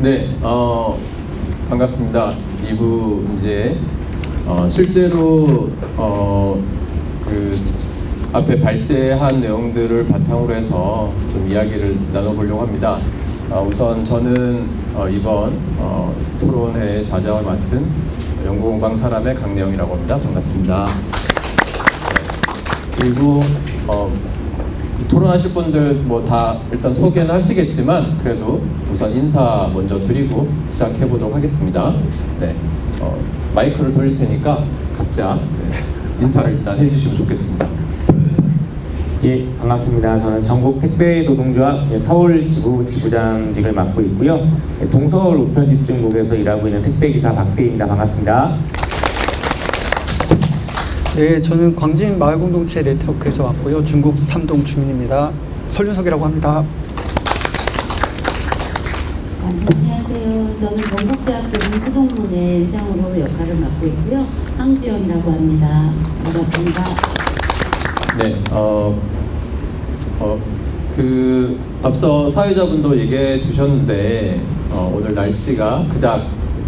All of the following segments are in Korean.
네, 반갑습니다. 2부 이제 실제로 그 앞에 발제한 내용들을 바탕으로 해서 좀 이야기를 나눠보려고 합니다. 우선 저는 이번 토론회 좌장을 맡은 연구공방 사람의 강내영이라고 합니다. 반갑습니다. 그리고 토론하실 분들 뭐 다 일단 소개는 하시겠지만 그래도 우선 인사 먼저 드리고 시작해 보도록 하겠습니다. 네, 마이크를 돌릴 테니까 각자 인사를 일단 해주시면 좋겠습니다. 예, 반갑습니다. 저는 전국 택배 노동조합 서울 지부 지부장직을 맡고 있고요. 동서울 우편 집중국에서 일하고 있는 택배 기사 박대희입니다. 반갑습니다. 네, 저는 광진 마을공동체 네트워크에서 왔고요. 중국 삼동 주민입니다. 설윤석이라고 합니다. 안녕하세요. 저는 경북대학교 민수동문회 의장으로 역할을 맡고 있고요. 황주영이라고 합니다. 반갑습니다. 네, 앞서 사회자분도 얘기해 주셨는데 오늘 날씨가 그닥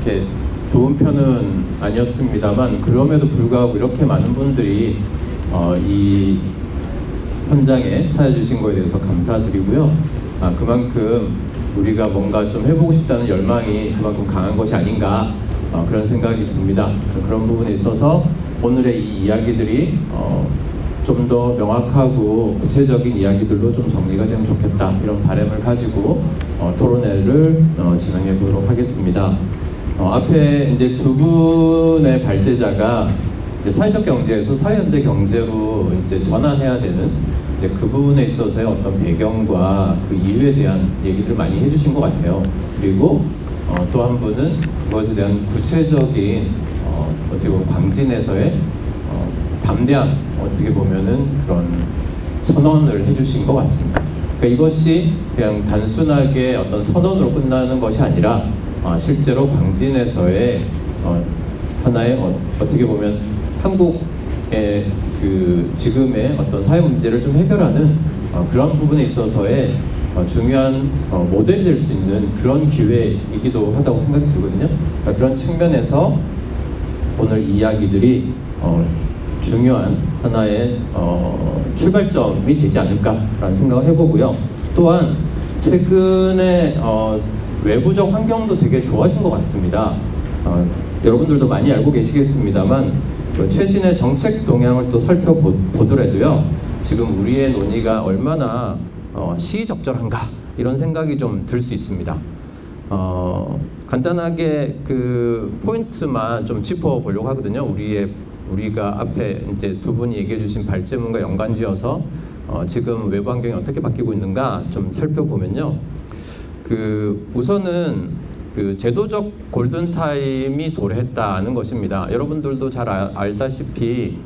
이렇게 좋은 편은 아니었습니다만 그럼에도 불구하고 이렇게 많은 분들이 이 현장에 찾아주신 거에 대해서 감사드리고요. 그만큼 우리가 뭔가 좀 해보고 싶다는 열망이 그만큼 강한 것이 아닌가 그런 생각이 듭니다. 그런 부분에 있어서 오늘의 이 이야기들이 좀 더 명확하고 구체적인 이야기들로 좀 정리가 되면 좋겠다 이런 바람을 가지고 토론회를 진행해 보도록 하겠습니다. 앞에 이제 두 분의 발제자가 이제 사회적 경제에서 사회연대 경제로 이제 전환해야 되는 이제 그 부분에 있어서의 어떤 배경과 그 이유에 대한 얘기를 많이 해주신 것 같아요. 그리고 또 한 분은 그것에 대한 구체적인 어떻게 보면 광진에서의 담대한 어떻게 보면은 그런 선언을 해주신 것 같습니다. 그러니까 이것이 그냥 단순하게 어떤 선언으로 끝나는 것이 아니라 실제로 광진에서의 하나의 어떻게 보면 한국의 그 지금의 어떤 사회 문제를 좀 해결하는 그런 부분에 있어서의 중요한 모델이 될 수 있는 그런 기회이기도 하다고 생각이 들거든요. 그러니까 그런 측면에서 오늘 이야기들이 중요한 하나의 출발점이 되지 않을까라는 생각을 해보고요. 또한 최근에 외부적 환경도 되게 좋아진 것 같습니다. 여러분들도 많이 알고 계시겠습니다만 최신의 정책 동향을 또 살펴보더라도요. 지금 우리의 논의가 얼마나 시의적절한가 이런 생각이 좀 들 수 있습니다. 간단하게 그 포인트만 좀 짚어보려고 하거든요. 우리가 앞에 이제 두 분이 얘기해 주신 발제문과 연관지어서 지금 외부 환경이 어떻게 바뀌고 있는가 좀 살펴보면요. 우선은 그 제도적 골든타임이 도래했다는 것입니다. 여러분들도 잘 알다시피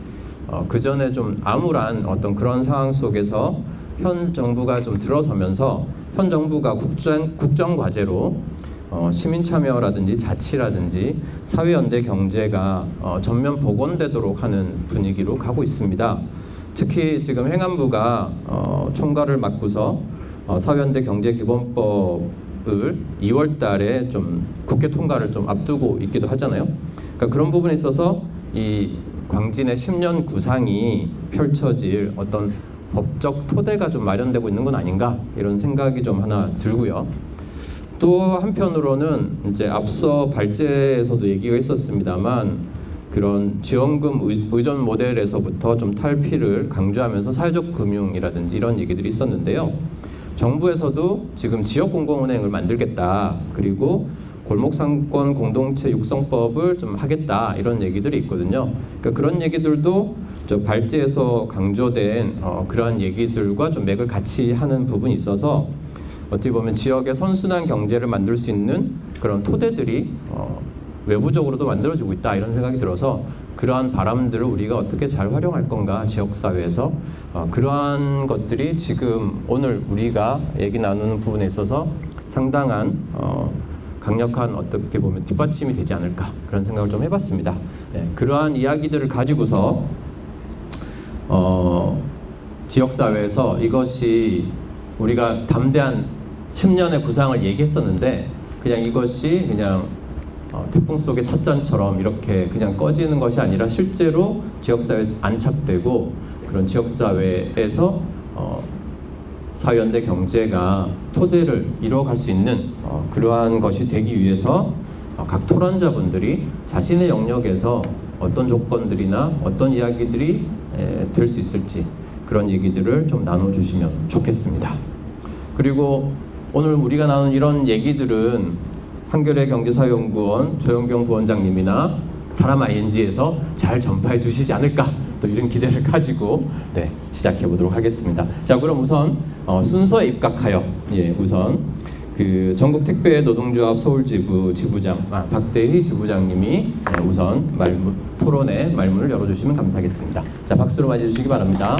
그 전에 좀 암울한 어떤 그런 상황 속에서 현 정부가 좀 들어서면서 현 정부가 국정 과제로 시민 참여라든지 자치라든지 사회연대 경제가 전면 복원되도록 하는 분위기로 가고 있습니다. 특히 지금 행안부가 총괄을 맡고서 사회연대 경제기본법을 2월 달에 좀 국회 통과를 좀 앞두고 있기도 하잖아요. 그러니까 그런 부분에 있어서 이 광진의 10년 구상이 펼쳐질 어떤 법적 토대가 좀 마련되고 있는 건 아닌가 이런 생각이 좀 하나 들고요. 또 한편으로는 이제 앞서 발제에서도 얘기가 있었습니다만 그런 지원금 의존 모델에서부터 좀 탈피를 강조하면서 사회적 금융이라든지 이런 얘기들이 있었는데요. 정부에서도 지금 지역공공은행을 만들겠다. 그리고 골목상권 공동체 육성법을 좀 하겠다. 이런 얘기들이 있거든요. 그러니까 그런 얘기들도 저 발제에서 강조된 그러한 얘기들과 좀 맥을 같이 하는 부분이 있어서 어떻게 보면 지역의 선순환 경제를 만들 수 있는 그런 토대들이 외부적으로도 만들어지고 있다 이런 생각이 들어서 그러한 바람들을 우리가 어떻게 잘 활용할 건가 지역사회에서 그러한 것들이 지금 오늘 우리가 얘기 나누는 부분에 있어서 상당한 강력한 어떻게 보면 뒷받침이 되지 않을까 그런 생각을 좀 해봤습니다. 네, 그러한 이야기들을 가지고서 지역사회에서 이것이 우리가 담대한 10년의 구상을 얘기했었는데 그냥 이것이 그냥 태풍 속의 찻잔처럼 이렇게 그냥 꺼지는 것이 아니라 실제로 지역사회에 안착되고 그런 지역사회에서 사회연대 경제가 토대를 이루어갈 수 있는 그러한 것이 되기 위해서 각 토론자분들이 자신의 영역에서 어떤 조건들이나 어떤 이야기들이 될 수 있을지 그런 얘기들을 좀 나눠주시면 좋겠습니다. 그리고 오늘 우리가 나눈 이런 얘기들은 한겨레 경제사회연구원 조영경 부원장님이나 사람 ING에서 잘 전파해 주시지 않을까 또 이런 기대를 가지고 시작해 보도록 하겠습니다. 자, 그럼 우선 순서에 입각하여 우선 그 전국택배노동조합 서울지부 지부장 박대희 지부장님이 우선 토론의 말문을 열어주시면 감사하겠습니다. 자, 박수로 맞이해 주시기 바랍니다.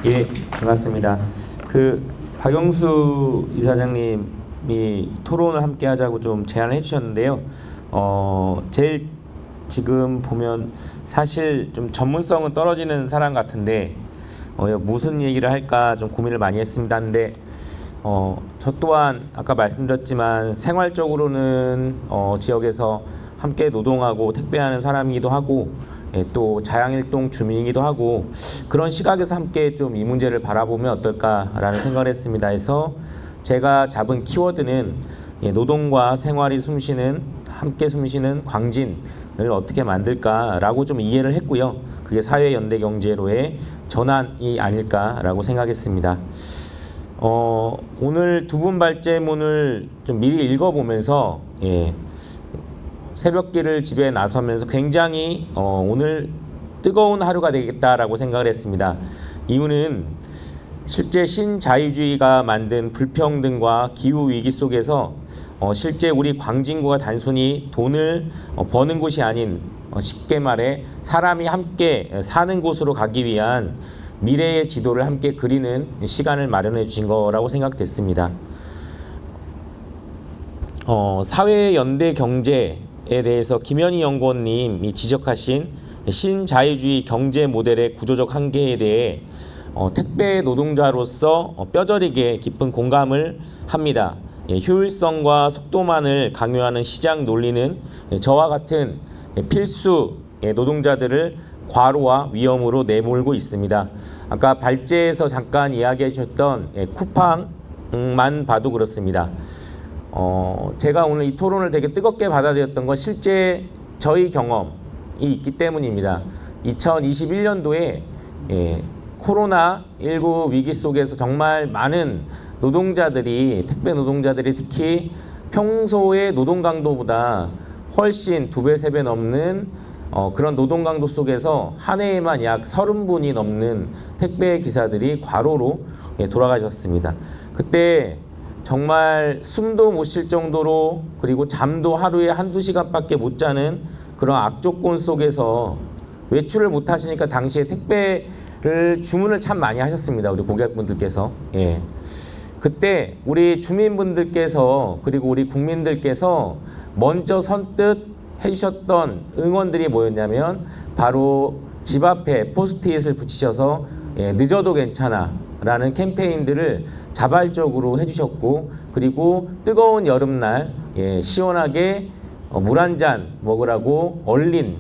예, 반갑습니다. 그 박영수 이사장님이 토론을 함께 하자고 좀 제안을 해주셨는데요. 제일 지금 보면 사실 좀 전문성은 떨어지는 사람 같은데 무슨 얘기를 할까 좀 고민을 많이 했습니다. 근데 저 또한 아까 말씀드렸지만 생활적으로는 지역에서 함께 노동하고 택배하는 사람이기도 하고 또 자양일동 주민이기도 하고 그런 시각에서 함께 좀 이 문제를 바라보면 어떨까라는 생각을 했습니다. 해서 제가 잡은 키워드는 노동과 생활이 함께 숨쉬는 광진을 어떻게 만들까라고 좀 이해를 했고요. 그게 사회연대경제로의 전환이 아닐까라고 생각했습니다. 오늘 두 분 발제문을 좀 미리 읽어보면서 새벽길을 집에 나서면서 굉장히 오늘 뜨거운 하루가 되겠다라고 생각을 했습니다. 이유는 실제 신자유주의가 만든 불평등과 기후위기 속에서 실제 우리 광진구가 단순히 돈을 버는 곳이 아닌 쉽게 말해 사람이 함께 사는 곳으로 가기 위한 미래의 지도를 함께 그리는 시간을 마련해 주신 거라고 생각됐습니다. 사회연대 경제에 대해서 김현희 연구원님이 지적하신 신자유주의 경제 모델의 구조적 한계에 대해 택배 노동자로서 뼈저리게 깊은 공감을 합니다. 효율성과 속도만을 강요하는 시장 논리는 저와 같은 필수 노동자들을 과로와 위험으로 내몰고 있습니다. 아까 발제에서 잠깐 이야기해 주셨던 쿠팡만 봐도 그렇습니다. 제가 오늘 이 토론을 되게 뜨겁게 받아들였던 건 실제 저희 경험이 있기 때문입니다. 2021년도에 코로나19 위기 속에서 정말 많은 노동자들이 택배 노동자들이 특히 평소의 노동 강도보다 훨씬 2배, 3배 넘는 그런 노동 강도 속에서 한 해에만 약 30분이 넘는 택배 기사들이 과로로 돌아가셨습니다. 그때 정말 숨도 못 쉴 정도로 그리고 잠도 하루에 1-2시간밖에 못 자는 그런 악조건 속에서 외출을 못 하시니까 당시에 택배를 주문을 참 많이 하셨습니다. 우리 고객분들께서. 그때 우리 주민분들께서 그리고 우리 국민들께서 먼저 선뜻 해주셨던 응원들이 뭐였냐면 바로 집 앞에 포스트잇을 붙이셔서 늦어도 괜찮아 라는 캠페인들을 자발적으로 해주셨고 그리고 뜨거운 여름날 시원하게 물 한 잔 먹으라고 얼린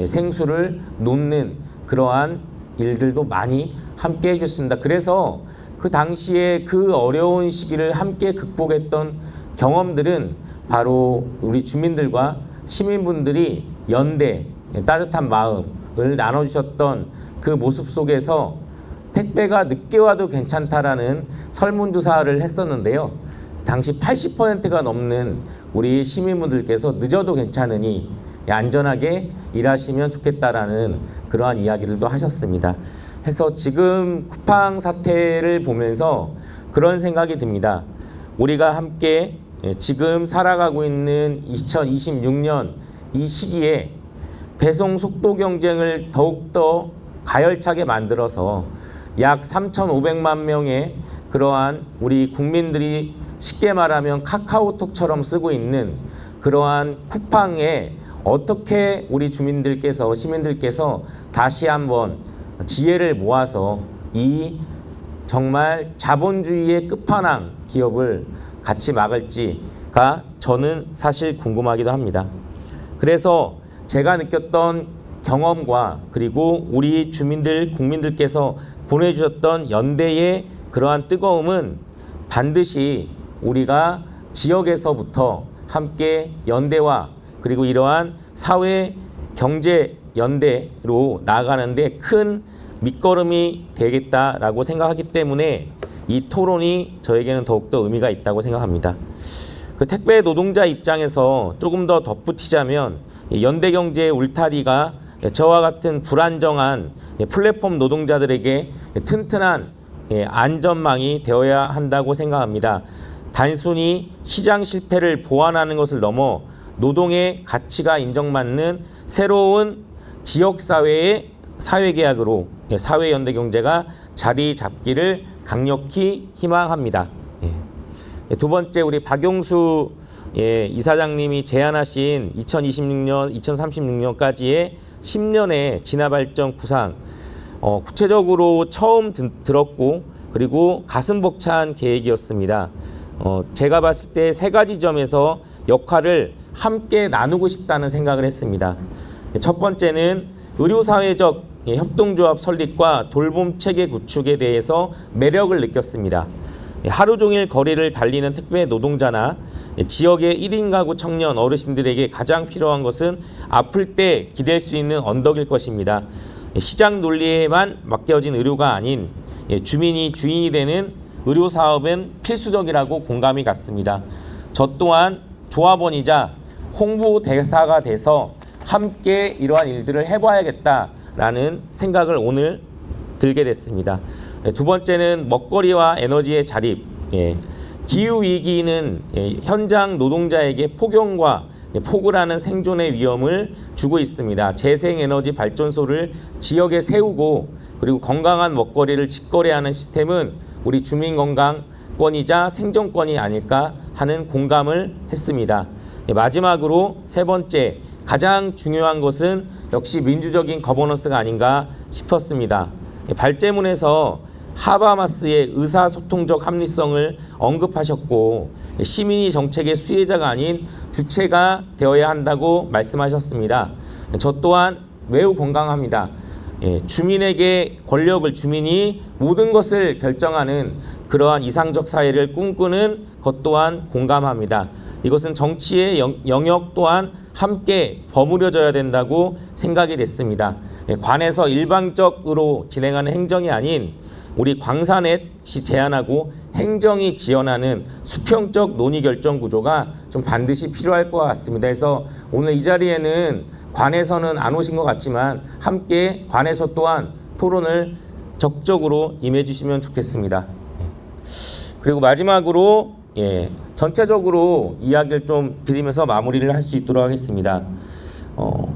생수를 놓는 그러한 일들도 많이 함께 해주셨습니다. 그래서 그 당시에 그 어려운 시기를 함께 극복했던 경험들은 바로 우리 주민들과 시민분들이 연대 따뜻한 마음을 나눠주셨던 그 모습 속에서 택배가 늦게 와도 괜찮다라는 설문조사를 했었는데요. 당시 80%가 넘는 우리 시민분들께서 늦어도 괜찮으니 안전하게 일하시면 좋겠다라는 그러한 이야기들도 하셨습니다. 해서 지금 쿠팡 사태를 보면서 그런 생각이 듭니다. 우리가 함께 지금 살아가고 있는 2026년 이 시기에 배송 속도 경쟁을 더욱더 가열차게 만들어서 약 3,500만 명의 그러한 우리 국민들이 쉽게 말하면 카카오톡처럼 쓰고 있는 그러한 쿠팡에 어떻게 우리 주민들께서 시민들께서 다시 한번 지혜를 모아서 이 정말 자본주의의 끝판왕 기업을 같이 막을지가 저는 사실 궁금하기도 합니다. 그래서 제가 느꼈던 경험과 그리고 우리 주민들, 국민들께서 보내주셨던 연대의 그러한 뜨거움은 반드시 우리가 지역에서부터 함께 연대와 그리고 이러한 사회 경제 연대로 나아가는데 큰 밑거름이 되겠다라고 생각하기 때문에 이 토론이 저에게는 더욱더 의미가 있다고 생각합니다. 그 택배 노동자 입장에서 조금 더 덧붙이자면 연대경제의 울타리가 저와 같은 불안정한 플랫폼 노동자들에게 튼튼한 안전망이 되어야 한다고 생각합니다. 단순히 시장 실패를 보완하는 것을 넘어 노동의 가치가 인정받는 새로운 지역사회의 사회계약으로 사회연대경제가 자리 잡기를 강력히 희망합니다. 두 번째, 우리 박용수 이사장님이 제안하신 2026년, 2036년까지의 10년의 진화발전 구상, 구체적으로 처음 들었고 그리고 가슴 벅찬 계획이었습니다. 제가 봤을 때 세 가지 점에서 역할을 함께 나누고 싶다는 생각을 했습니다. 첫 번째는 의료사회적 협동조합 설립과 돌봄 체계 구축에 대해서 매력을 느꼈습니다. 하루 종일 거리를 달리는 택배 노동자나 지역의 1인 가구 청년 어르신들에게 가장 필요한 것은 아플 때 기댈 수 있는 언덕일 것입니다. 시장 논리에만 맡겨진 의료가 아닌 주민이 주인이 되는 의료 사업은 필수적이라고 공감이 갔습니다. 저 또한 조합원이자 홍보대사가 돼서 함께 이러한 일들을 해봐야겠다라는 생각을 오늘 들게 됐습니다. 두 번째는 먹거리와 에너지의 자립. 기후위기는 현장 노동자에게 폭염과 폭우라는 생존의 위험을 주고 있습니다. 재생에너지 발전소를 지역에 세우고 그리고 건강한 먹거리를 직거래하는 시스템은 우리 주민 건강권이자 생존권이 아닐까 하는 공감을 했습니다. 마지막으로 세 번째, 가장 중요한 것은 역시 민주적인 거버넌스가 아닌가 싶었습니다. 발제문에서 하바마스의 의사소통적 합리성을 언급하셨고 시민이 정책의 수혜자가 아닌 주체가 되어야 한다고 말씀하셨습니다. 저 또한 매우 공감합니다. 주민에게 권력을 주민이 모든 것을 결정하는 그러한 이상적 사회를 꿈꾸는 것 또한 공감합니다. 이것은 정치의 영역 또한 함께 버무려져야 된다고 생각이 됐습니다. 관에서 일방적으로 진행하는 행정이 아닌 우리 광산넷이 제안하고 행정이 지원하는 수평적 논의 결정 구조가 좀 반드시 필요할 것 같습니다. 그래서 오늘 이 자리에는 관에서는 안 오신 것 같지만 함께 관에서 또한 토론을 적극적으로 임해 주시면 좋겠습니다. 그리고 마지막으로 전체적으로 이야기를 좀 드리면서 마무리를 할 수 있도록 하겠습니다.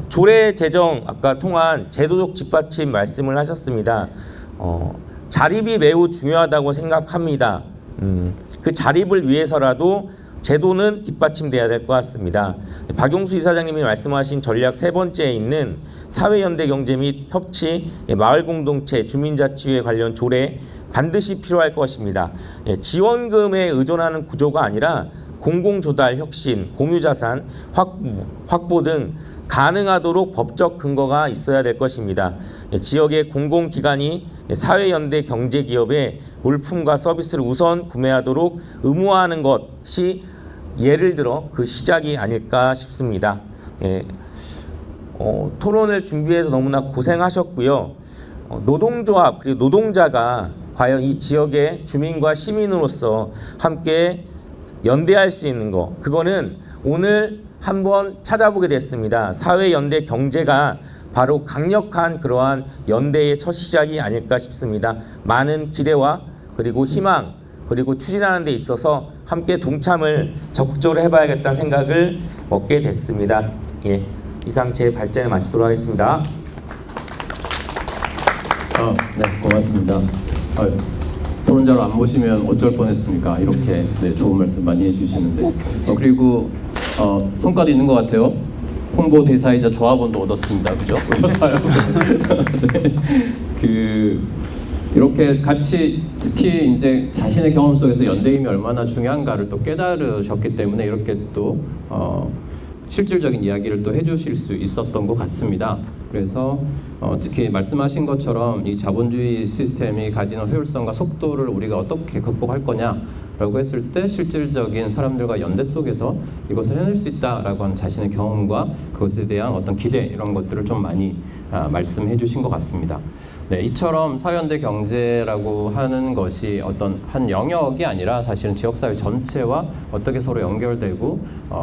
조례 제정 아까 통한 제도적 뒷받침 말씀을 하셨습니다. 자립이 매우 중요하다고 생각합니다. 그 자립을 위해서라도 제도는 뒷받침돼야 될 것 같습니다. 박용수 이사장님이 말씀하신 전략 세 번째에 있는 사회연대 경제 및 협치, 마을공동체, 주민자치회 관련 조례 반드시 필요할 것입니다. 지원금에 의존하는 구조가 아니라 공공조달 혁신, 공유자산 확보 등 가능하도록 법적 근거가 있어야 될 것입니다. 지역의 공공기관이 사회연대 경제기업의 물품과 서비스를 우선 구매하도록 의무화하는 것이 예를 들어 그 시작이 아닐까 싶습니다. 토론을 준비해서 너무나 고생하셨고요. 노동조합 그리고 노동자가 과연 이 지역의 주민과 시민으로서 함께 연대할 수 있는 거, 그거는 오늘 한번 찾아보게 됐습니다. 사회연대 경제가 바로 강력한 그러한 연대의 첫 시작이 아닐까 싶습니다. 많은 기대와 그리고 희망 그리고 추진하는 데 있어서 함께 동참을 적극적으로 해봐야겠다는 생각을 얻게 됐습니다. 이상 제 발제를 마치도록 하겠습니다. 네, 고맙습니다. 토론자로 안 모시면 어쩔 뻔했습니까? 이렇게 좋은 말씀 많이 해주시는데 그리고 성과도 있는 것 같아요. 홍보 대사이자 조합원도 얻었습니다. 그죠? 네. 이렇게 같이 특히 이제 자신의 경험 속에서 연대임이 얼마나 중요한가를 또 깨달으셨기 때문에 이렇게 또 실질적인 이야기를 또 해주실 수 있었던 것 같습니다. 그래서 특히 말씀하신 것처럼 이 자본주의 시스템이 가지는 효율성과 속도를 우리가 어떻게 극복할 거냐라고 했을 때 실질적인 사람들과 연대 속에서 이것을 해낼 수 있다라고 하는 자신의 경험과 그것에 대한 어떤 기대 이런 것들을 좀 많이 말씀해 주신 것 같습니다. 네, 이처럼 사회연대 경제라고 하는 것이 어떤 한 영역이 아니라 사실은 지역사회 전체와 어떻게 서로 연결되고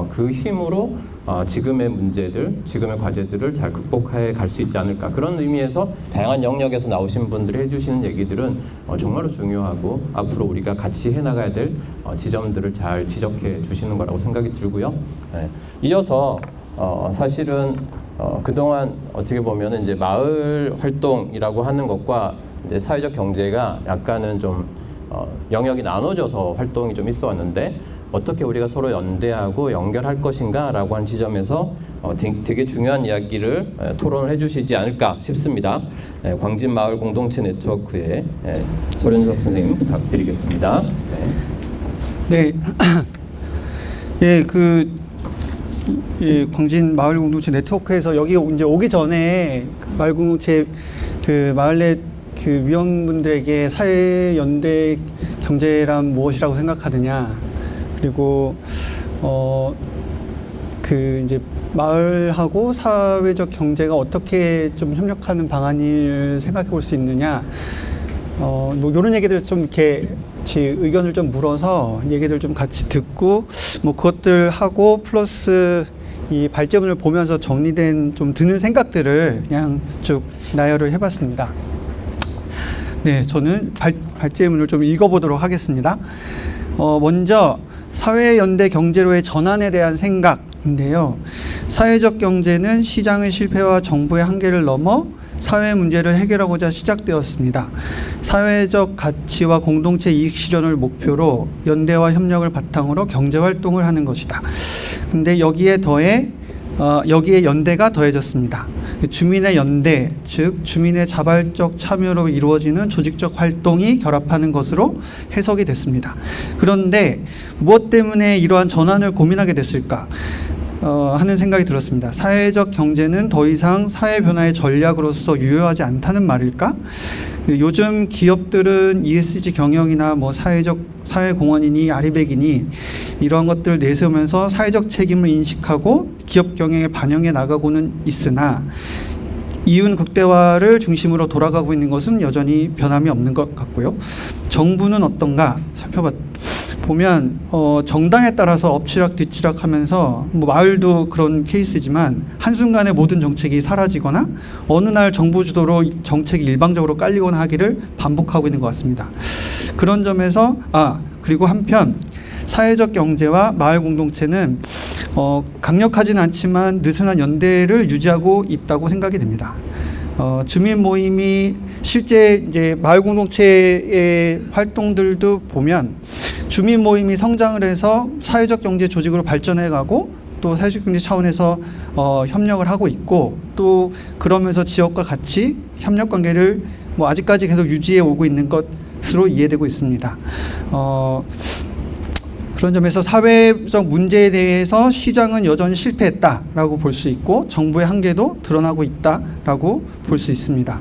그 힘으로 지금의 문제들, 지금의 과제들을 잘 극복해 갈 수 있지 않을까. 그런 의미에서 다양한 영역에서 나오신 분들이 해주시는 얘기들은 정말로 중요하고 앞으로 우리가 같이 해나가야 될 지점들을 잘 지적해 주시는 거라고 생각이 들고요. 네, 이어서 사실은 그동안 어떻게 보면 이제 마을 활동이라고 하는 것과 이제 사회적 경제가 약간은 좀 영역이 나눠져서 활동이 좀 있어 왔는데 어떻게 우리가 서로 연대하고 연결할 것인가라고 하는 지점에서 되게 중요한 이야기를 토론을 해주시지 않을까 싶습니다. 광진 마을 공동체 네트워크의 소련석 선생님 부탁드리겠습니다. 네, 예, 광진 마을 공동체 네트워크에서 여기 이제 오기 전에 그 마을 공동체 그 마을 내 그 위원분들에게 사회 연대 경제란 무엇이라고 생각하느냐, 그리고 그 이제 마을하고 사회적 경제가 어떻게 좀 협력하는 방안을 생각해 볼 수 있느냐, 뭐 이런 얘기들 좀 이렇게 제 의견을 좀 물어서 얘기들 좀 같이 듣고 뭐 그것들 하고 플러스 이 발제문을 보면서 정리된 좀 드는 생각들을 그냥 쭉 나열을 해봤습니다. 네, 저는 발제문을 좀 읽어보도록 하겠습니다. 먼저 사회연대 경제로의 전환에 대한 생각인데요. 사회적 경제는 시장의 실패와 정부의 한계를 넘어 사회 문제를 해결하고자 시작되었습니다. 사회적 가치와 공동체 이익 실현을 목표로 연대와 협력을 바탕으로 경제 활동을 하는 것이다. 근데 여기에 연대가 더해졌습니다. 주민의 연대, 즉 주민의 자발적 참여로 이루어지는 조직적 활동이 결합하는 것으로 해석이 됐습니다. 그런데 무엇 때문에 이러한 전환을 고민하게 됐을까? 하는 생각이 들었습니다. 사회적 경제는 더 이상 사회 변화의 전략으로서 유효하지 않다는 말일까? 요즘 기업들은 ESG 경영이나 뭐 사회공헌이니 아리백이니 이러한 것들을 내세우면서 사회적 책임을 인식하고 기업 경영에 반영해 나가고는 있으나 이윤 극대화를 중심으로 돌아가고 있는 것은 여전히 변함이 없는 것 같고요. 정부는 어떤가 보면 정당에 따라서 엎치락 뒤치락 하면서 뭐 마을도 그런 케이스지만 한순간에 모든 정책이 사라지거나 어느 날 정부 주도로 정책이 일방적으로 깔리거나 하기를 반복하고 있는 것 같습니다. 그런 점에서 그리고 한편 사회적 경제와 마을 공동체는 강력하지는 않지만 느슨한 연대를 유지하고 있다고 생각이 됩니다. 주민 모임이 실제 이제 마을 공동체의 활동들도 보면 주민 모임이 성장을 해서 사회적 경제 조직으로 발전해가고 또 사회적 경제 차원에서 협력을 하고 있고 또 그러면서 지역과 같이 협력 관계를 뭐 아직까지 계속 유지해 오고 있는 것으로 이해되고 있습니다. 그런 점에서 사회적 문제에 대해서 시장은 여전히 실패했다라고 볼 수 있고 정부의 한계도 드러나고 있다라고 볼 수 있습니다.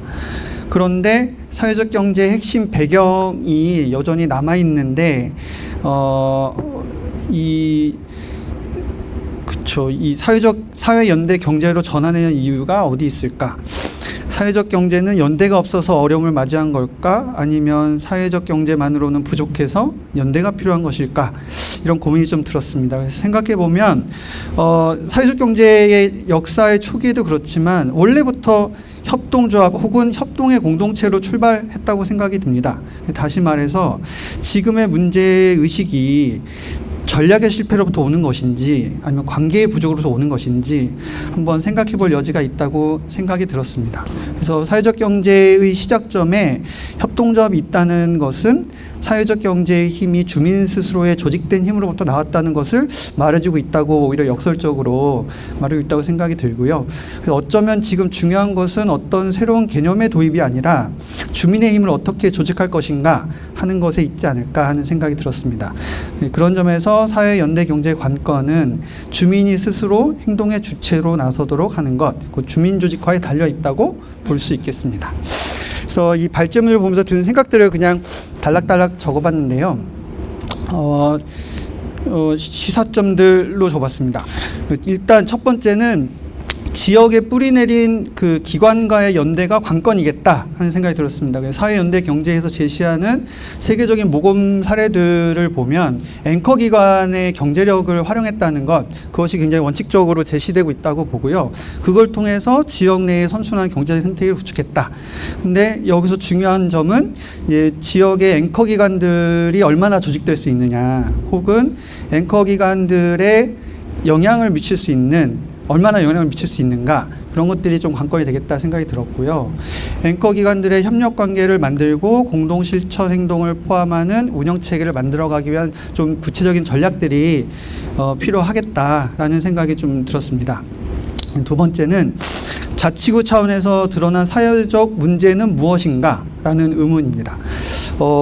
그런데 사회적 경제의 핵심 배경이 여전히 남아 있는데 이 사회 연대 경제로 전환하는 이유가 어디 있을까? 사회적 경제는 연대가 없어서 어려움을 맞이한 걸까? 아니면 사회적 경제만으로는 부족해서 연대가 필요한 것일까? 이런 고민이 좀 들었습니다. 그래서 생각해 보면 사회적 경제의 역사의 초기에도 그렇지만 원래부터 협동조합 혹은 협동의 공동체로 출발했다고 생각이 듭니다. 다시 말해서 지금의 문제의식이 전략의 실패로부터 오는 것인지 아니면 관계의 부족으로부터 오는 것인지 한번 생각해 볼 여지가 있다고 생각이 들었습니다. 그래서 사회적 경제의 시작점에 협동조합이 있다는 것은 사회적 경제의 힘이 주민 스스로의 조직된 힘으로부터 나왔다는 것을 말해주고 있다고 오히려 역설적으로 말하고 있다고 생각이 들고요. 그래서 어쩌면 지금 중요한 것은 어떤 새로운 개념의 도입이 아니라 주민의 힘을 어떻게 조직할 것인가 하는 것에 있지 않을까 하는 생각이 들었습니다. 그런 점에서 사회연대경제 관건은 주민이 스스로 행동의 주체로 나서도록 하는 것, 그 주민 조직화에 달려 있다고 볼 수 있겠습니다. 그래서 이 발제문을 보면서 드는 생각들을 그냥 달락달락 적어봤는데요. 시사점들로 적어봤습니다. 일단 첫 번째는 지역에 뿌리내린 그 기관과의 연대가 관건이겠다 하는 생각이 들었습니다. 사회연대 경제에서 제시하는 세계적인 모범 사례들을 보면 앵커 기관의 경제력을 활용했다는 것, 그것이 굉장히 원칙적으로 제시되고 있다고 보고요. 그걸 통해서 지역 내의 선순환 경제 생태계를 구축했다. 근데 여기서 중요한 점은 이제 지역의 앵커 기관들이 얼마나 조직될 수 있느냐, 혹은 앵커 기관들의 영향을 미칠 수 있는, 얼마나 영향을 미칠 수 있는가, 그런 것들이 좀 관건이 되겠다 생각이 들었고요. 앵커 기관들의 협력 관계를 만들고 공동 실천 행동을 포함하는 운영 체계를 만들어가기 위한 좀 구체적인 전략들이 필요하겠다라는 생각이 좀 들었습니다. 두 번째는 자치구 차원에서 드러난 사회적 문제는 무엇인가 라는 의문입니다.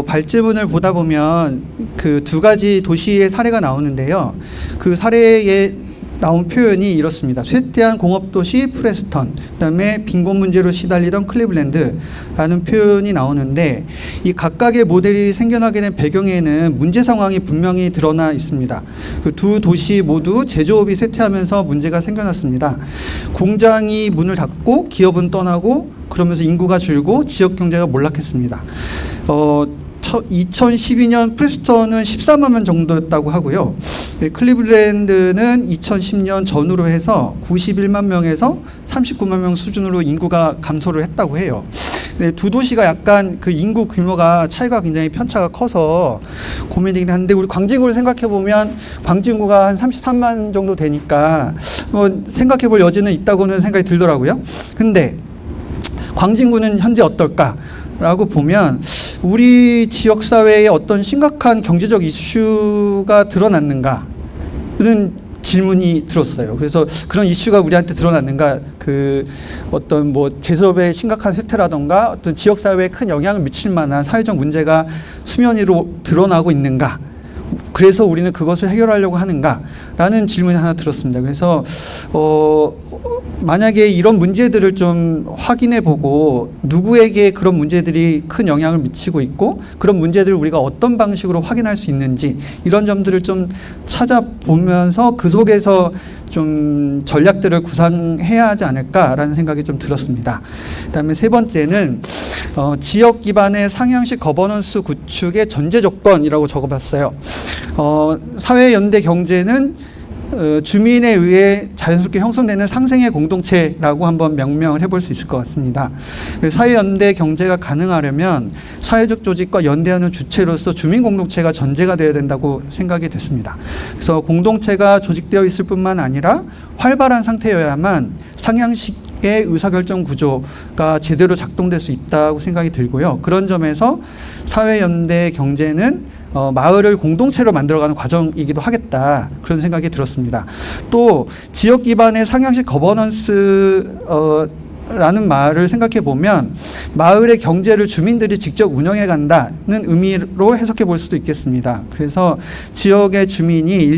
발제문을 보다 보면 그 두 가지 도시의 사례가 나오는데요. 그 사례에 나온 표현이 이렇습니다. 쇠퇴한 공업도시 프레스턴, 그다음에 빈곤 문제로 시달리던 클리블랜드라는 표현이 나오는데, 이 각각의 모델이 생겨나게 된 배경에는 문제 상황이 분명히 드러나 있습니다. 그 두 도시 모두 제조업이 쇠퇴하면서 문제가 생겨났습니다. 공장이 문을 닫고 기업은 떠나고 그러면서 인구가 줄고 지역 경제가 몰락했습니다. 2012년 프레스턴은 14만 명 정도였다고 하고요. 클리블랜드는 2010년 전후로 해서 91만 명에서 39만 명 수준으로 인구가 감소를 했다고 해요. 두 도시가 약간 그 인구 규모가 차이가 굉장히 편차가 커서 고민이긴 한데, 우리 광진구를 생각해 보면 광진구가 한 33만 정도 되니까 뭐 생각해 볼 여지는 있다고는 생각이 들더라고요. 근데 광진구는 현재 어떨까? 라고 보면 우리 지역사회에 어떤 심각한 경제적 이슈가 드러났는가는 질문이 들었어요. 그래서 그런 이슈가 우리한테 드러났는가, 그 어떤 뭐 제조업의 심각한 쇠퇴라던가 어떤 지역사회에 큰 영향을 미칠 만한 사회적 문제가 수면 위로 드러나고 있는가, 그래서 우리는 그것을 해결하려고 하는가라는 질문이 하나 들었습니다. 그래서 만약에 이런 문제들을 좀 확인해 보고 누구에게 그런 문제들이 큰 영향을 미치고 있고 그런 문제들을 우리가 어떤 방식으로 확인할 수 있는지, 이런 점들을 좀 찾아보면서 그 속에서 좀 전략들을 구상해야 하지 않을까라는 생각이 좀 들었습니다. 그다음에 세 번째는 지역 기반의 상향식 거버넌스 구축의 전제 조건이라고 적어봤어요. 사회연대 경제는 주민에 의해 자연스럽게 형성되는 상생의 공동체라고 한번 명명을 해볼 수 있을 것 같습니다. 사회연대 경제가 가능하려면 사회적 조직과 연대하는 주체로서 주민 공동체가 전제가 되어야 된다고 생각이 됐습니다. 그래서 공동체가 조직되어 있을 뿐만 아니라 활발한 상태여야만 상향식의 의사결정 구조가 제대로 작동될 수 있다고 생각이 들고요. 그런 점에서 사회연대 경제는 마을을 공동체로 만들어가는 과정이기도 하겠다, 그런 생각이 들었습니다. 또 지역 기반의 상향식 거버넌스 라는 말을 생각해 보면 마을의 경제를 주민들이 직접 운영해 간다는 의미로 해석해 볼 수도 있겠습니다. 그래서 지역의 주민이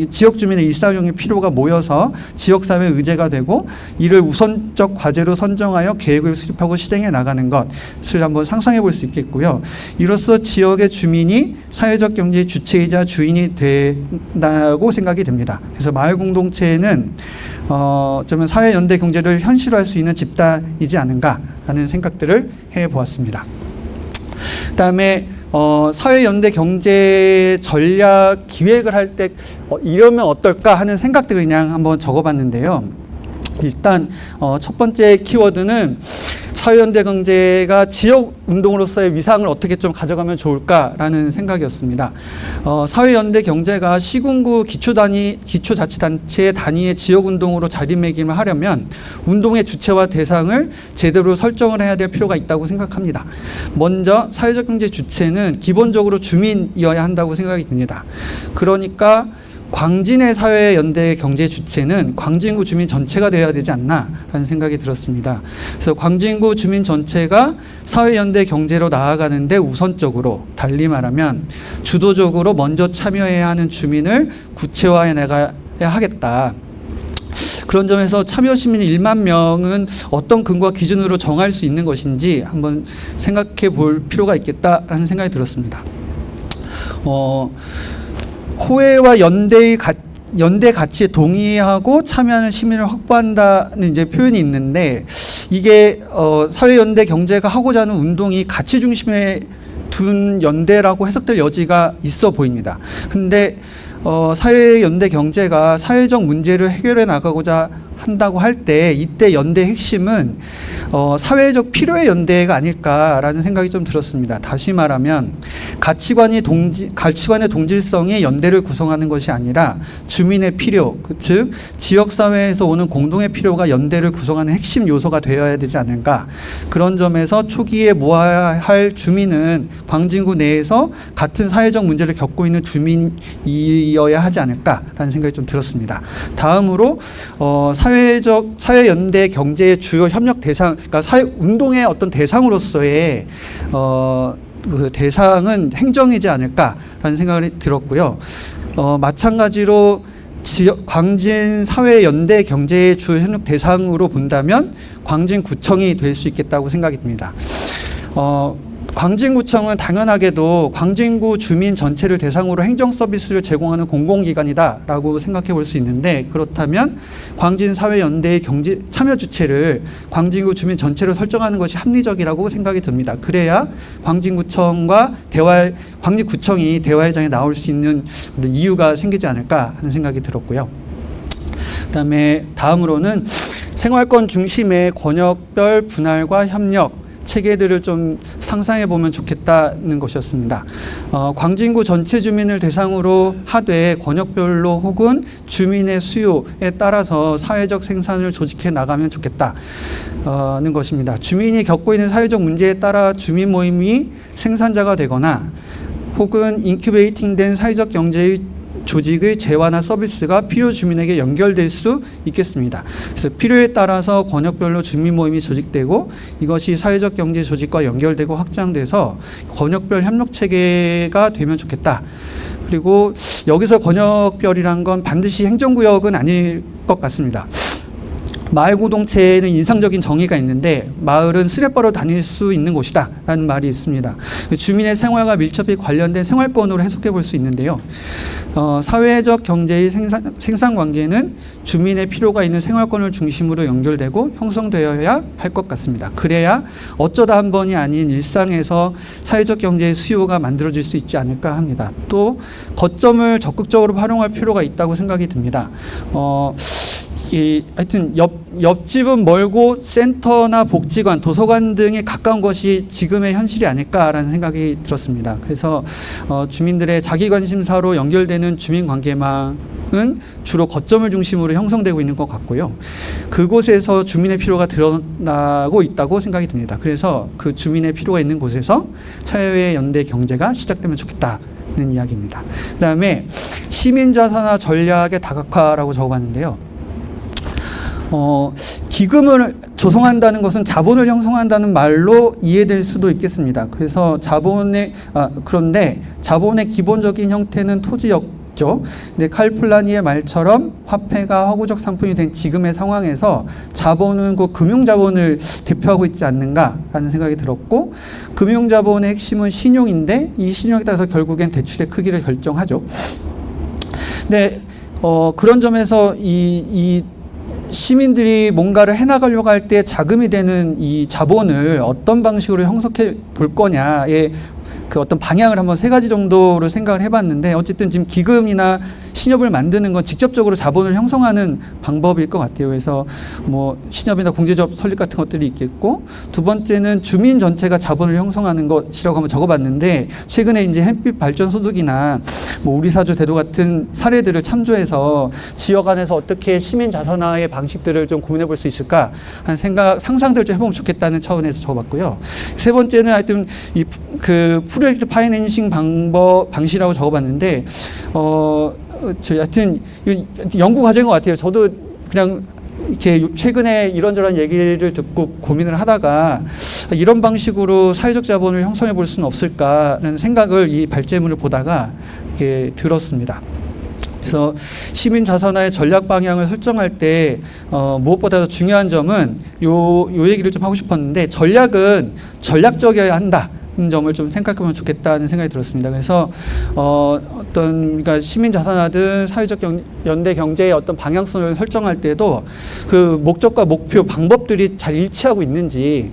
지역 주민의 일상적인 필요가 모여서 지역사회 의제가 되고 이를 우선적 과제로 선정하여 계획을 수립하고 실행해 나가는 것을 한번 상상해 볼 수 있겠고요. 이로써 지역의 주민이 사회적 경제의 주체이자 주인이 된다고 생각이 됩니다. 그래서 마을 공동체는 어쩌면 사회연대 경제를 현실화할 수 있는 집단이지 않은가 하는 생각들을 해보았습니다. 그다음에 사회연대 경제 전략 기획을 할 때 이러면 어떨까 하는 생각들을 그냥 한번 적어봤는데요. 일단 첫 번째 키워드는 사회연대 경제가 지역 운동으로서의 위상을 어떻게 좀 가져가면 좋을까라는 생각이었습니다. 사회연대 경제가 시군구 기초자치단체 단위의 지역 운동으로 자리매김을 하려면 운동의 주체와 대상을 제대로 설정을 해야 될 필요가 있다고 생각합니다. 먼저 사회적 경제 주체는 기본적으로 주민이어야 한다고 생각이 듭니다. 그러니까 광진의 사회연대 경제 주체는 광진구 주민 전체가 되어야 되지 않나라는 생각이 들었습니다. 그래서 광진구 주민 전체가 사회연대 경제로 나아가는데 우선적으로, 달리 말하면 주도적으로 먼저 참여해야 하는 주민을 구체화해 나가야 하겠다. 그런 점에서 참여 시민 1만 명은 어떤 근거와 기준으로 정할 수 있는 것인지 한번 생각해 볼 필요가 있겠다라는 생각이 들었습니다. 호혜와 연대 가치에 동의하고 참여하는 시민을 확보한다는 이제 표현이 있는데, 이게 사회연대 경제가 하고자 하는 운동이 가치 중심에 둔 연대라고 해석될 여지가 있어 보입니다. 근데 사회연대 경제가 사회적 문제를 해결해 나가고자 한다고 할 때, 이때 연대의 핵심은 사회적 필요의 연대가 아닐까라는 생각이 좀 들었습니다. 다시 말하면 가치관의 동질성이 연대를 구성하는 것이 아니라 주민의 필요, 즉 지역사회에서 오는 공동의 필요가 연대를 구성하는 핵심 요소가 되어야 되지 않을까. 그런 점에서 초기에 모아야 할 주민은 광진구 내에서 같은 사회적 문제를 겪고 있는 주민이어야 하지 않을까라는 생각이 좀 들었습니다. 다음으로 사회연대 경제의 주요 협력 대상, 그러니까 운동의 어떤 대상으로서의 그 대상은 행정이지 않을까라는 생각이 들었고요. 마찬가지로 광진 사회연대 경제의 주요 협력 대상으로 본다면 광진구청이 될 수 있겠다고 생각이 듭니다. 광진구청은 당연하게도 광진구 주민 전체를 대상으로 행정 서비스를 제공하는 공공기관이다라고 생각해 볼 수 있는데, 그렇다면 광진사회연대의 경제 참여 주체를 광진구 주민 전체로 설정하는 것이 합리적이라고 생각이 듭니다. 그래야 광진구청과 광진구청이 대화회장에 나올 수 있는 이유가 생기지 않을까 하는 생각이 들었고요. 다음으로는 생활권 중심의 권역별 분할과 협력 체계들을 좀 상상해 보면 좋겠다는 것이었습니다. 광진구 전체 주민을 대상으로 하되 권역별로 혹은 주민의 수요에 따라서 사회적 생산을 조직해 나가면 좋겠다는 것입니다. 주민이 겪고 있는 사회적 문제에 따라 주민 모임이 생산자가 되거나 혹은 인큐베이팅된 사회적 경제의 조직의 재화나 서비스가 필요 주민에게 연결될 수 있겠습니다. 그래서 필요에 따라서 권역별로 주민 모임이 조직되고 이것이 사회적 경제 조직과 연결되고 확장돼서 권역별 협력 체계가 되면 좋겠다. 그리고 여기서 권역별이란 건 반드시 행정구역은 아닐 것 같습니다. 마을 공동체에는 인상적인 정의가 있는데, 마을은 쓰레빠로 다닐 수 있는 곳이다 라는 말이 있습니다. 주민의 생활과 밀접히 관련된 생활권으로 해석해 볼 수 있는데요. 사회적 경제의 생산관계는 주민의 필요가 있는 생활권을 중심으로 연결되고 형성되어야 할 것 같습니다. 그래야 어쩌다 한 번이 아닌 일상에서 사회적 경제의 수요가 만들어질 수 있지 않을까 합니다. 또 거점을 적극적으로 활용할 필요가 있다고 생각이 듭니다. 하여튼 옆집은 멀고 센터나 복지관, 도서관 등에 가까운 것이 지금의 현실이 아닐까라는 생각이 들었습니다. 그래서 주민들의 자기관심사로 연결되는 주민관계망은 주로 거점을 중심으로 형성되고 있는 것 같고요. 그곳에서 주민의 필요가 드러나고 있다고 생각이 듭니다. 그래서 그 주민의 필요가 있는 곳에서 사회연대 경제가 시작되면 좋겠다는 이야기입니다. 그다음에 시민자산화 전략의 다각화라고 적어봤는데요. 기금을 조성한다는 것은 자본을 형성한다는 말로 이해될 수도 있겠습니다. 그래서 그런데 자본의 기본적인 형태는 토지였죠. 근데 칼플라니의 말처럼 화폐가 허구적 상품이 된 지금의 상황에서 자본은 그 금융자본을 대표하고 있지 않는가라는 생각이 들었고, 금융자본의 핵심은 신용인데 이 신용에 따라서 결국엔 대출의 크기를 결정하죠. 근데 그런 점에서 이 시민들이 뭔가를 해나가려고 할 때 자금이 되는 이 자본을 어떤 방식으로 형성해 볼 거냐의 그 어떤 방향을 한번 3가지 정도로 생각을 해봤는데, 어쨌든 지금 기금이나 신협을 만드는 건 직접적으로 자본을 형성하는 방법일 것 같아요. 그래서 뭐 신협이나 공제조합 설립 같은 것들이 있겠고, 두 번째는 주민 전체가 자본을 형성하는 것이라고 한번 적어봤는데, 최근에 이제 햇빛 발전 소득이나 뭐 우리사조 대도 같은 사례들을 참조해서 지역 안에서 어떻게 시민 자산화의 방식들을 좀 고민해 볼 수 있을까 하는 상상들을 좀 해보면 좋겠다는 차원에서 적어봤고요. 세 번째는 하여튼 그 프로젝트 파이낸싱 방식이라고 적어봤는데, 하여튼 연구 과제인 것 같아요. 저도 그냥 이렇게 최근에 이런저런 얘기를 듣고 고민을 하다가 이런 방식으로 사회적 자본을 형성해 볼 수는 없을까라는 생각을 이 발제문을 보다가 이렇게 들었습니다. 그래서 시민 자산화의 전략 방향을 설정할 때 무엇보다도 중요한 점은 요 얘기를 좀 하고 싶었는데, 전략은 전략적이어야 한다. 점을 좀 생각해보면 좋겠다는 생각이 들었습니다. 그래서 그러니까 시민 자산화든 사회적 연대 경제의 어떤 방향성을 설정할 때도 그 목적과 목표, 방법들이 잘 일치하고 있는지,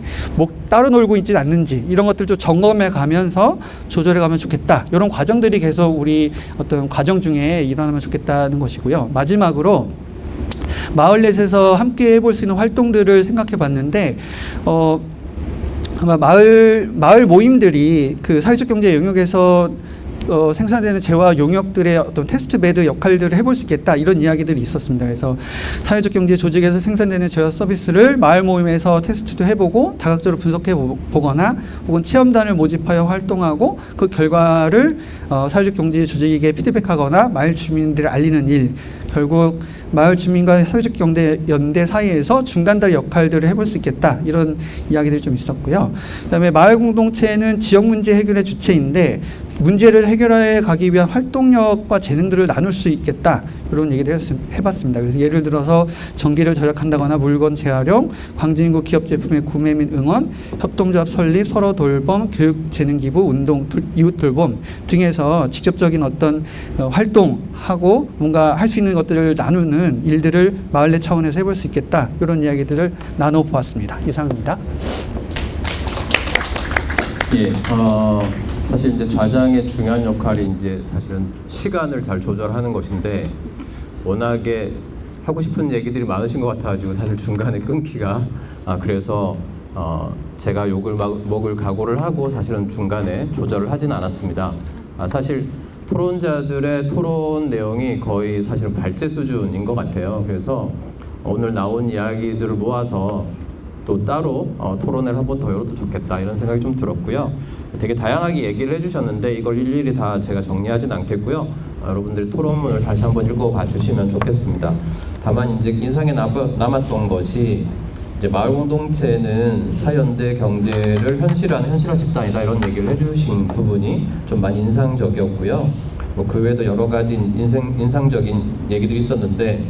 따로 놀고 있지는 않는지, 이런 것들 좀 점검해 가면서 조절해 가면 좋겠다. 이런 과정들이 계속 우리 어떤 과정 중에 일어나면 좋겠다는 것이고요. 마지막으로 마을넷에서 함께 해볼 수 있는 활동들을 생각해 봤는데, 아마 마을 모임들이 그 사회적 경제 영역에서 생산되는 재화 용역들의 어떤 테스트 베드 역할들을 해볼 수 있겠다, 이런 이야기들이 있었습니다. 그래서 사회적 경제 조직에서 생산되는 재화 서비스를 마을 모임에서 테스트도 해보고 다각적으로 분석해 보거나 혹은 체험단을 모집하여 활동하고 그 결과를 사회적 경제 조직에게 피드백하거나 마을 주민들을 알리는 일, 결국 마을 주민과 사회적 경제 연대 사이에서 중간다리 역할들을 해볼 수 있겠다, 이런 이야기들이 좀 있었고요. 그다음에 마을 공동체는 지역 문제 해결의 주체인데 문제를 해결해 가기 위한 활동력과 재능들을 나눌 수 있겠다, 이런 얘기를 해봤습니다. 그래서 예를 들어서 전기를 절약한다거나 물건 재활용, 광진구 기업 제품의 구매 및 응원, 협동조합 설립, 서로 돌봄, 교육 재능 기부, 운동, 이웃 돌봄 등에서 직접적인 어떤 활동하고 뭔가 할 수 있는 것들을 나누는 일들을 마을내 차원에서 해볼 수 있겠다, 이런 이야기들을 나눠보았습니다. 이상입니다. 예, 사실 이제 좌장의 중요한 역할이 이제 사실은 시간을 잘 조절하는 것인데, 워낙에 하고 싶은 얘기들이 많으신 것 같아가지고 사실 중간에 끊기가 그래서 제가 욕을 먹을 각오를 하고 사실은 중간에 조절을 하진 않았습니다. 사실 토론자들의 토론 내용이 거의 사실은 발제 수준인 것 같아요. 그래서 오늘 나온 이야기들을 모아서 또 따로 토론을 한번 더 열어도 좋겠다, 이런 생각이 좀 들었고요. 되게 다양하게 얘기를 해주셨는데 이걸 일일이 다 제가 정리하진 않겠고요. 여러분들이 토론문을 다시 한번 읽어봐 주시면 좋겠습니다. 다만 이제 인상에 남았던 것이 이제 마을 공동체는 사연대 경제를 현실화하는 현실화 집단이다, 이런 얘기를 해주신 부분이 좀 많이 인상적이었고요. 뭐 그 외에도 여러 가지 인상적인 얘기들이 있었는데,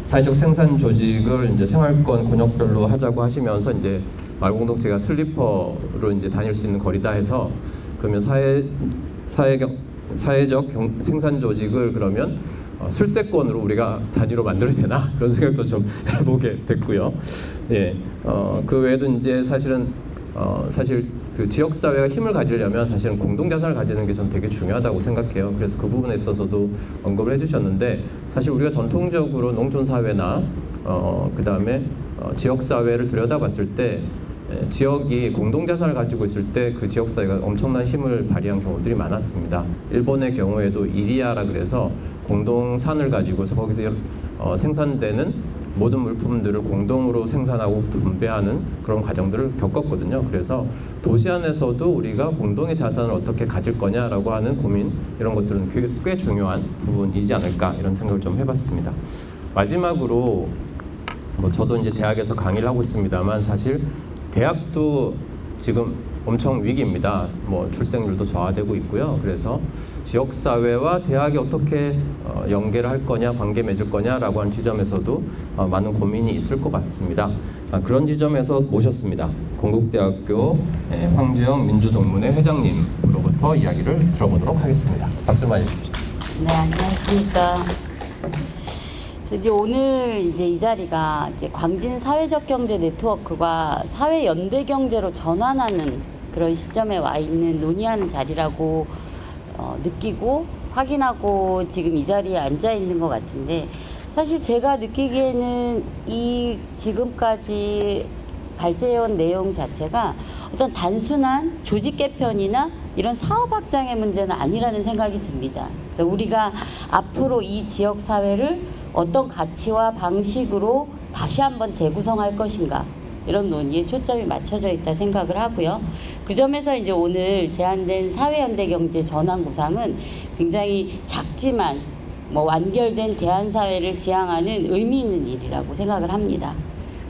사회적 생산 조직을 이제 생활권 권역별로 하자고 하시면서 이제 마을 공동체가 슬리퍼로 이제 다닐 수 있는 거리다 해서, 그러면 사회적 생산 조직을 그러면 슬세권으로 우리가 단위로 만들어야 되나, 그런 생각도 좀 해보게 됐고요. 예, 그 외에도 이제 사실 그 지역 사회가 힘을 가지려면 사실은 공동 자산을 가지는 게 전 되게 중요하다고 생각해요. 그래서 그 부분에 있어서도 언급을 해주셨는데, 사실 우리가 전통적으로 농촌 사회나 그 다음에 지역 사회를 들여다봤을 때 지역이 공동 자산을 가지고 있을 때 그 지역 사회가 엄청난 힘을 발휘한 경우들이 많았습니다. 일본의 경우에도 이리야라 그래서 공동산을 가지고서 거기서 생산되는 모든 물품들을 공동으로 생산하고 분배하는 그런 과정들을 겪었거든요. 그래서 도시 안에서도 우리가 공동의 자산을 어떻게 가질 거냐라고 하는 고민, 이런 것들은 꽤 중요한 부분이지 않을까, 이런 생각을 좀 해봤습니다. 마지막으로 저도 이제 대학에서 강의를 하고 있습니다만, 사실 대학도 지금 엄청 위기입니다. 출생률도 저하되고 있고요. 그래서 지역사회와 대학이 어떻게 연계를 할 거냐, 관계 맺을 거냐라고 하는 지점에서도 많은 고민이 있을 것 같습니다. 그런 지점에서 모셨습니다. 건국대학교 황주영 민주동문회 회장님으로부터 이야기를 들어보도록 하겠습니다. 박수 많이 주십시오. 네, 안녕하십니까. 이제 오늘 이 자리가 광진 사회적 경제 네트워크가 사회 연대 경제로 전환하는 그런 시점에 와 있는 논의하는 자리라고 느끼고 확인하고 지금 이 자리에 앉아 있는 것 같은데, 사실 제가 느끼기에는 이 지금까지 발제해온 내용 자체가 어떤 단순한 조직 개편이나 이런 사업 확장의 문제는 아니라는 생각이 듭니다. 그래서 우리가 앞으로 이 지역 사회를 어떤 가치와 방식으로 다시 한번 재구성할 것인가, 이런 논의에 초점이 맞춰져 있다 생각을 하고요. 그 점에서 이제 오늘 제안된 사회연대 경제 전환 구상은 굉장히 작지만 뭐 완결된 대한사회를 지향하는 의미 있는 일이라고 생각을 합니다.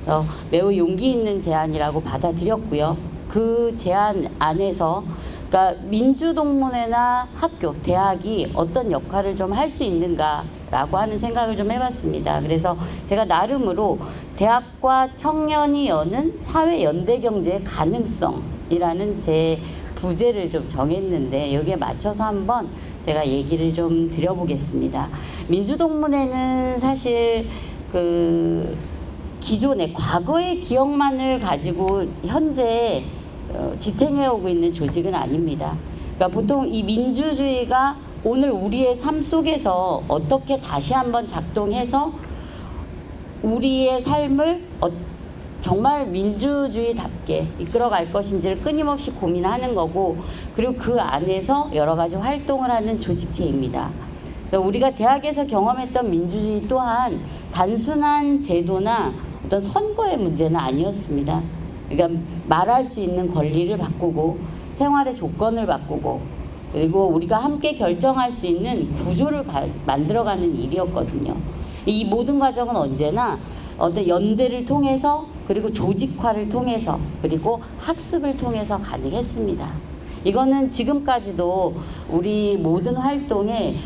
그래서 매우 용기 있는 제안이라고 받아들였고요. 그 제안 안에서 그러니까 민주동문회나 학교, 대학이 어떤 역할을 좀 할 수 있는가라고 하는 생각을 좀 해봤습니다. 그래서 제가 나름으로 대학과 청년이 여는 사회 연대 경제의 가능성이라는 제 부제를 좀 정했는데 여기에 맞춰서 한번 제가 얘기를 좀 드려보겠습니다. 민주동문회는 사실 그 기존의 과거의 기억만을 가지고 현재 지탱해오고 있는 조직은 아닙니다. 그러니까 보통 이 민주주의가 오늘 우리의 삶 속에서 어떻게 다시 한번 작동해서 우리의 삶을 정말 민주주의답게 이끌어갈 것인지를 끊임없이 고민하는 거고, 그리고 그 안에서 여러 가지 활동을 하는 조직체입니다. 그러니까 우리가 대학에서 경험했던 민주주의 또한 단순한 제도나 어떤 선거의 문제는 아니었습니다. 그러니까 말할 수 있는 권리를 바꾸고 생활의 조건을 바꾸고 그리고 우리가 함께 결정할 수 있는 구조를 만들어가는 일이었거든요. 이 모든 과정은 언제나 어떤 연대를 통해서 그리고 조직화를 통해서 그리고 학습을 통해서 가능했습니다. 이거는 지금까지도 우리 모든 활동에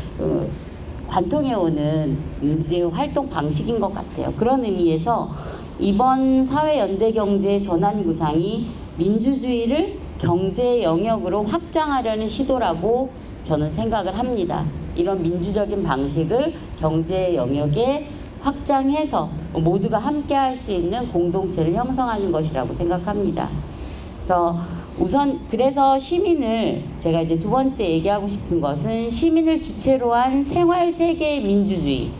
관통해오는 이제 활동 방식인 것 같아요. 그런 의미에서 이번 사회연대경제 전환구상이 민주주의를 경제 영역으로 확장하려는 시도라고 저는 생각을 합니다. 이런 민주적인 방식을 경제 영역에 확장해서 모두가 함께 할 수 있는 공동체를 형성하는 것이라고 생각합니다. 그래서 시민을, 제가 이제 두 번째 얘기하고 싶은 것은 시민을 주체로 한 생활 세계의 민주주의,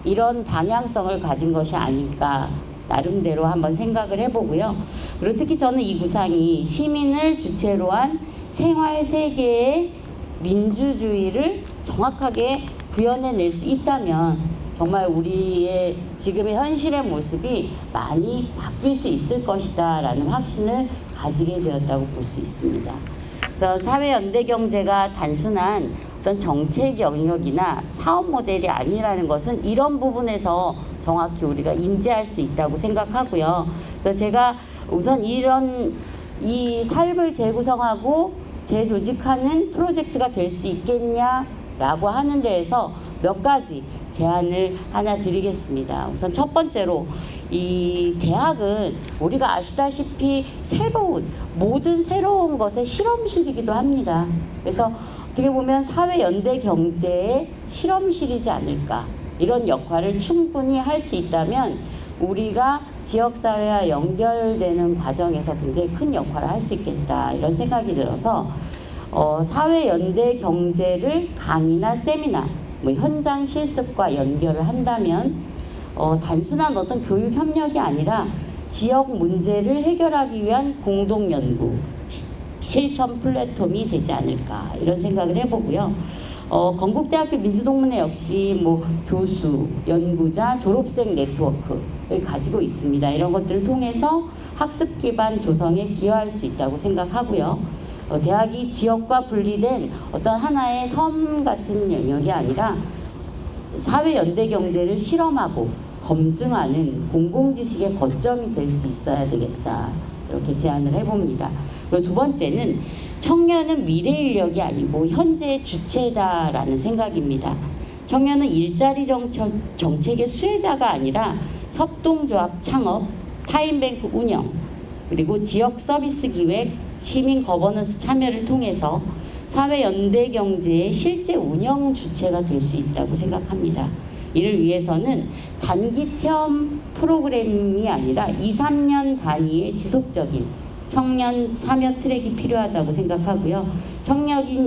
이런 방향성을 가진 것이 아닐까 나름대로 한번 생각을 해보고요. 그리고 특히 저는 이 구상이 시민을 주체로 한 생활 세계의 민주주의를 정확하게 구현해낼 수 있다면 정말 우리의 지금의 현실의 모습이 많이 바뀔 수 있을 것이다 라는 확신을 가지게 되었다고 볼 수 있습니다. 그래서 사회연대경제가 단순한 어떤 정책 영역이나 사업 모델이 아니라는 것은 이런 부분에서 정확히 우리가 인지할 수 있다고 생각하고요. 그래서 제가 우선 이 삶을 재구성하고 재조직하는 프로젝트가 될 수 있겠냐라고 하는 데에서 몇 가지 제안을 하나 드리겠습니다. 우선 첫 번째로 이 대학은 우리가 아시다시피 모든 새로운 것의 실험실이기도 합니다. 그래서 어떻게 보면 사회연대 경제의 실험실이지 않을까, 이런 역할을 충분히 할 수 있다면 우리가 지역사회와 연결되는 과정에서 굉장히 큰 역할을 할 수 있겠다, 이런 생각이 들어서 사회연대 경제를 강의나 세미나, 현장 실습과 연결을 한다면 단순한 어떤 교육 협력이 아니라 지역 문제를 해결하기 위한 공동 연구, 실천 플랫폼이 되지 않을까, 이런 생각을 해보고요. 건국대학교 민주동문회 역시 교수, 연구자, 졸업생 네트워크를 가지고 있습니다. 이런 것들을 통해서 학습 기반 조성에 기여할 수 있다고 생각하고요. 대학이 지역과 분리된 어떤 하나의 섬 같은 영역이 아니라 사회연대 경제를 실험하고 검증하는 공공지식의 거점이 될 수 있어야 되겠다, 이렇게 제안을 해봅니다. 그리고 두 번째는 청년은 미래 인력이 아니고 현재의 주체다라는 생각입니다. 청년은 일자리 정책의 수혜자가 아니라 협동조합 창업, 타임뱅크 운영, 그리고 지역 서비스 기획, 시민 거버넌스 참여를 통해서 사회연대 경제의 실제 운영 주체가 될 수 있다고 생각합니다. 이를 위해서는 단기 체험 프로그램이 아니라 2, 3년 단위의 지속적인 청년 참여 트랙이 필요하다고 생각하고요.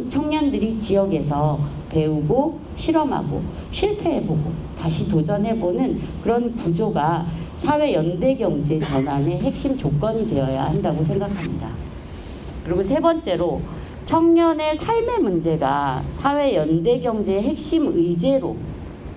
청년들이 지역에서 배우고 실험하고 실패해보고 다시 도전해보는 그런 구조가 사회연대 경제 전환의 핵심 조건이 되어야 한다고 생각합니다. 그리고 세 번째로 청년의 삶의 문제가 사회연대 경제의 핵심 의제로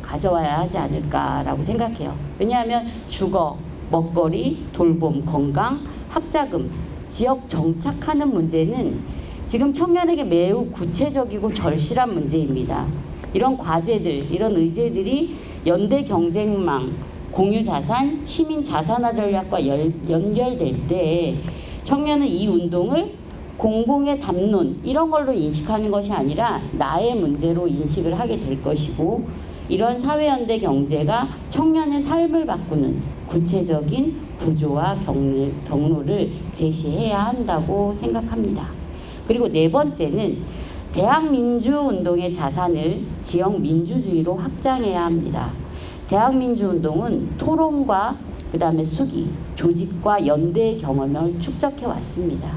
가져와야 하지 않을까라고 생각해요. 왜냐하면 주거, 먹거리, 돌봄, 건강, 학자금, 지역 정착하는 문제는 지금 청년에게 매우 구체적이고 절실한 문제입니다. 이런 과제들, 이런 의제들이 연대 경쟁망, 공유 자산, 시민 자산화 전략과 연결될 때 청년은 이 운동을 공공의 담론 이런 걸로 인식하는 것이 아니라 나의 문제로 인식을 하게 될 것이고, 이런 사회연대 경제가 청년의 삶을 바꾸는 구체적인 구조와 경로를 제시해야 한다고 생각합니다. 그리고 네 번째는 대학민주운동의 자산을 지역민주주의로 확장해야 합니다. 대학민주운동은 토론과 그 다음에 수기, 조직과 연대의 경험을 축적해 왔습니다.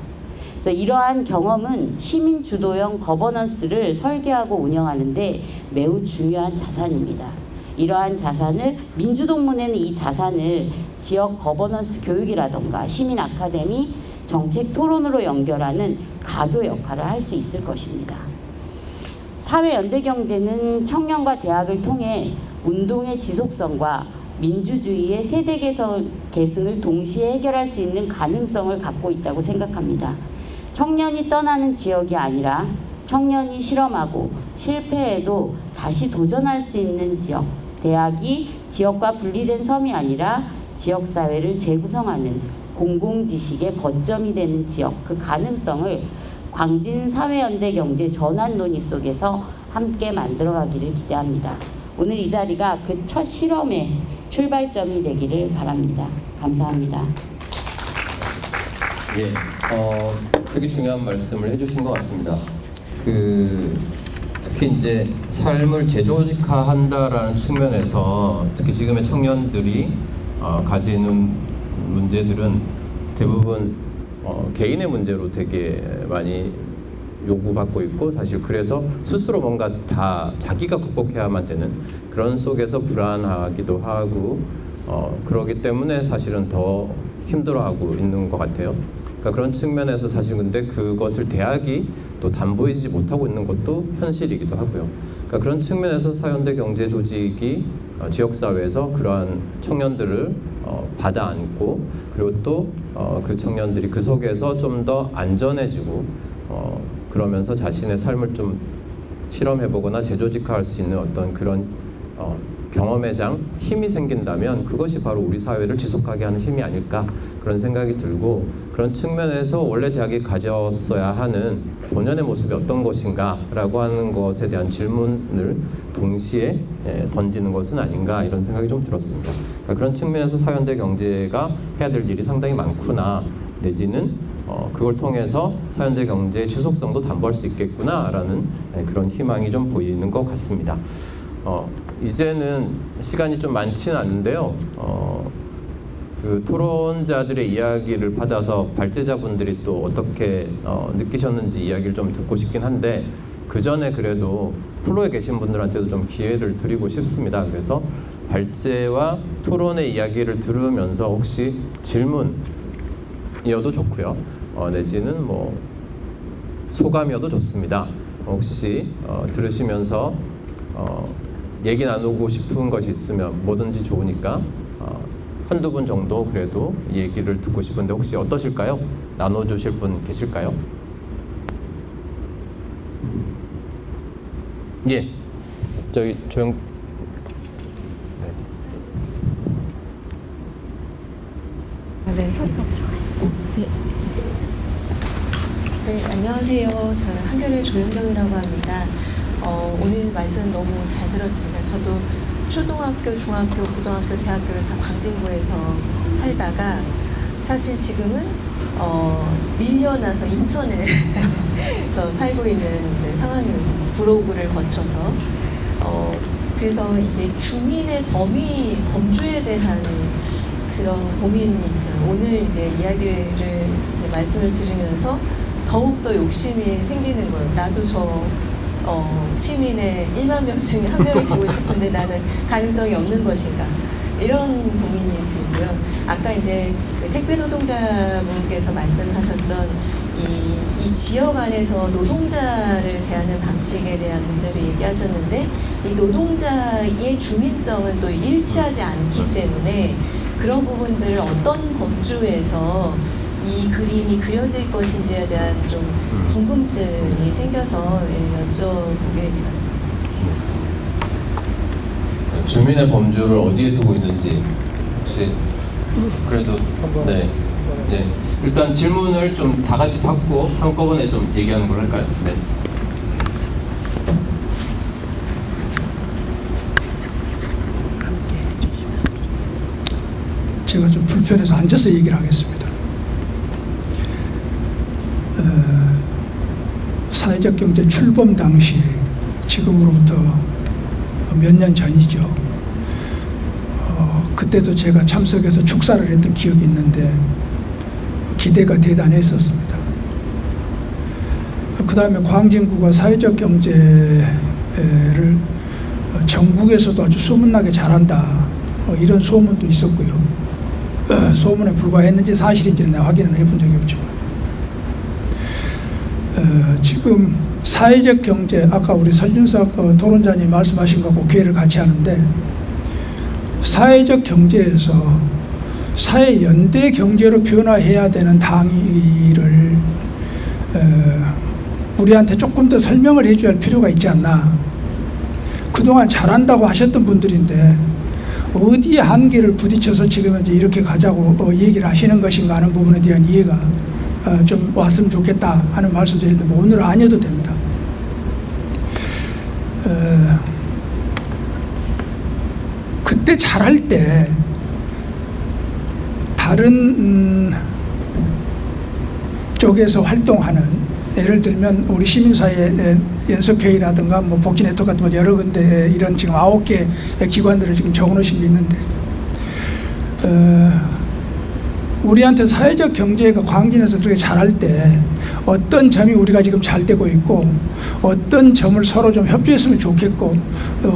그래서 이러한 경험은 시민 주도형 거버넌스를 설계하고 운영하는데 매우 중요한 자산입니다. 이러한 자산을 민주동문회는 이 자산을 지역 거버넌스 교육이라던가 시민 아카데미, 정책 토론으로 연결하는 가교 역할을 할 수 있을 것입니다. 사회 연대 경제는 청년과 대학을 통해 운동의 지속성과 민주주의의 세대 계승을 동시에 해결할 수 있는 가능성을 갖고 있다고 생각합니다. 청년이 떠나는 지역이 아니라 청년이 실험하고 실패해도 다시 도전할 수 있는 지역, 대학이 지역과 분리된 섬이 아니라 지역사회를 재구성하는 공공지식의 거점이 되는 지역, 그 가능성을 광진 사회연대 경제 전환 논의 속에서 함께 만들어가기를 기대합니다. 오늘 이 자리가 그 첫 실험의 출발점이 되기를 바랍니다. 감사합니다. 예, 되게 중요한 말씀을 해주신 것 같습니다. 특히 이제 삶을 재조직화한다라는 측면에서 특히 지금의 청년들이 가지는 문제들은 대부분 개인의 문제로 되게 많이 요구받고 있고, 사실 그래서 스스로 뭔가 다 자기가 극복해야만 되는 그런 속에서 불안하기도 하고 그러기 때문에 사실은 더 힘들어하고 있는 것 같아요. 그러니까 그런 측면에서 사실 근데 그것을 대학이 또 담보해주지 못하고 있는 것도 현실이기도 하고요. 그러니까 그런 측면에서 사회연대 경제 조직이 지역사회에서 그러한 청년들을 받아 안고, 그리고 또 그 청년들이 그 속에서 좀 더 안전해지고 그러면서 자신의 삶을 좀 실험해보거나 재조직화할 수 있는 어떤 그런 경험의 장, 힘이 생긴다면 그것이 바로 우리 사회를 지속하게 하는 힘이 아닐까, 그런 생각이 들고, 그런 측면에서 원래 대학이 가졌어야 하는 본연의 모습이 어떤 것인가 라고 하는 것에 대한 질문을 동시에 던지는 것은 아닌가, 이런 생각이 좀 들었습니다. 그러니까 그런 측면에서 사회연대 경제가 해야 될 일이 상당히 많구나, 내지는 그걸 통해서 사회연대 경제의 지속성도 담보할 수 있겠구나라는 그런 희망이 좀 보이는 것 같습니다. 이제는 시간이 좀 많지는 않은데요. 그 토론자들의 이야기를 받아서 발제자분들이 또 어떻게 느끼셨는지 이야기를 좀 듣고 싶긴 한데, 그 전에 그래도 플로에 계신 분들한테도 좀 기회를 드리고 싶습니다. 그래서 발제와 토론의 이야기를 들으면서 혹시 질문이어도 좋고요, 내지는 뭐 소감이어도 좋습니다. 혹시 들으시면서 얘기 나누고 싶은 것이 있으면 뭐든지 좋으니까 한두 분 정도 그래도 얘기를 듣고 싶은데 혹시 어떠실까요? 나눠주실 분 계실까요? 예, 저기 조영. 네, 소리가 들어가요. 네. 네, 안녕하세요. 저는 한겨레 조영경이라고 합니다. 오늘 말씀 너무 잘 들었습니다. 저도 초등학교, 중학교, 고등학교, 대학교를 다 광진구에서 살다가 사실 지금은 밀려나서 인천에서 살고 있는 이제 상황입니다. 구로구를 거쳐서 그래서 이게 주민의 범주에 대한 그런 고민이 있어요. 오늘 이제 이야기를 말씀을 들으면서 더욱더 욕심이 생기는 거예요. 나도 시민의 1만 명 중에 한 명이 되고 싶은데 나는 가능성이 없는 것인가, 이런 고민이 들고요. 아까 이제 그 택배 노동자분께서 말씀하셨던 이 지역 안에서 노동자를 대하는 방식에 대한 문제를 얘기하셨는데, 이 노동자의 주민성은 또 일치하지 않기 때문에 그런 부분들을 어떤 범주에서 이 그림이 그려질 것인지에 대한 좀 궁금증이 생겨서 여쭤보게 되었습니다. 주민의 범주를 어디에 두고 있는지 혹시 그래도 네, 네. 일단 질문을 좀 다 같이 받고 한꺼번에 좀 얘기하는 걸 할까요? 네. 제가 좀 불편해서 앉아서 얘기를 하겠습니다. 사회적 경제 출범 당시 지금으로부터 몇 년 전이죠. 그때도 제가 참석해서 축사를 했던 기억이 있는데 기대가 대단했었습니다. 그 다음에 광진구가 사회적 경제를 전국에서도 아주 소문나게 잘한다, 이런 소문도 있었고요. 소문에 불과했는지 사실인지는 내가 확인을 해본 적이 없지만 지금 사회적 경제, 아까 우리 설준석 토론자님 말씀하신 거하고 기회를 같이 하는데, 사회적 경제에서 사회 연대 경제로 변화해야 되는 당위를 우리한테 조금 더 설명을 해줘야 할 필요가 있지 않나. 그동안 잘한다고 하셨던 분들인데 어디에 한계를 부딪혀서 지금 이제 이렇게 가자고 얘기를 하시는 것인가 하는 부분에 대한 이해가 좀 왔으면 좋겠다 하는 말씀드리는데, 뭐 오늘은 아니어도 됩니다. 그때 잘할 때 다른 쪽에서 활동하는, 예를 들면 우리 시민사회 연석회의라든가 뭐 복지네트워크 같은 거 여러 군데 이런 지금 9개 기관들을 지금 적어놓으신 게 있는데, 우리한테 사회적 경제가 광진에서 그렇게 잘할 때 어떤 점이 우리가 지금 잘 되고 있고 어떤 점을 서로 좀 협조했으면 좋겠고,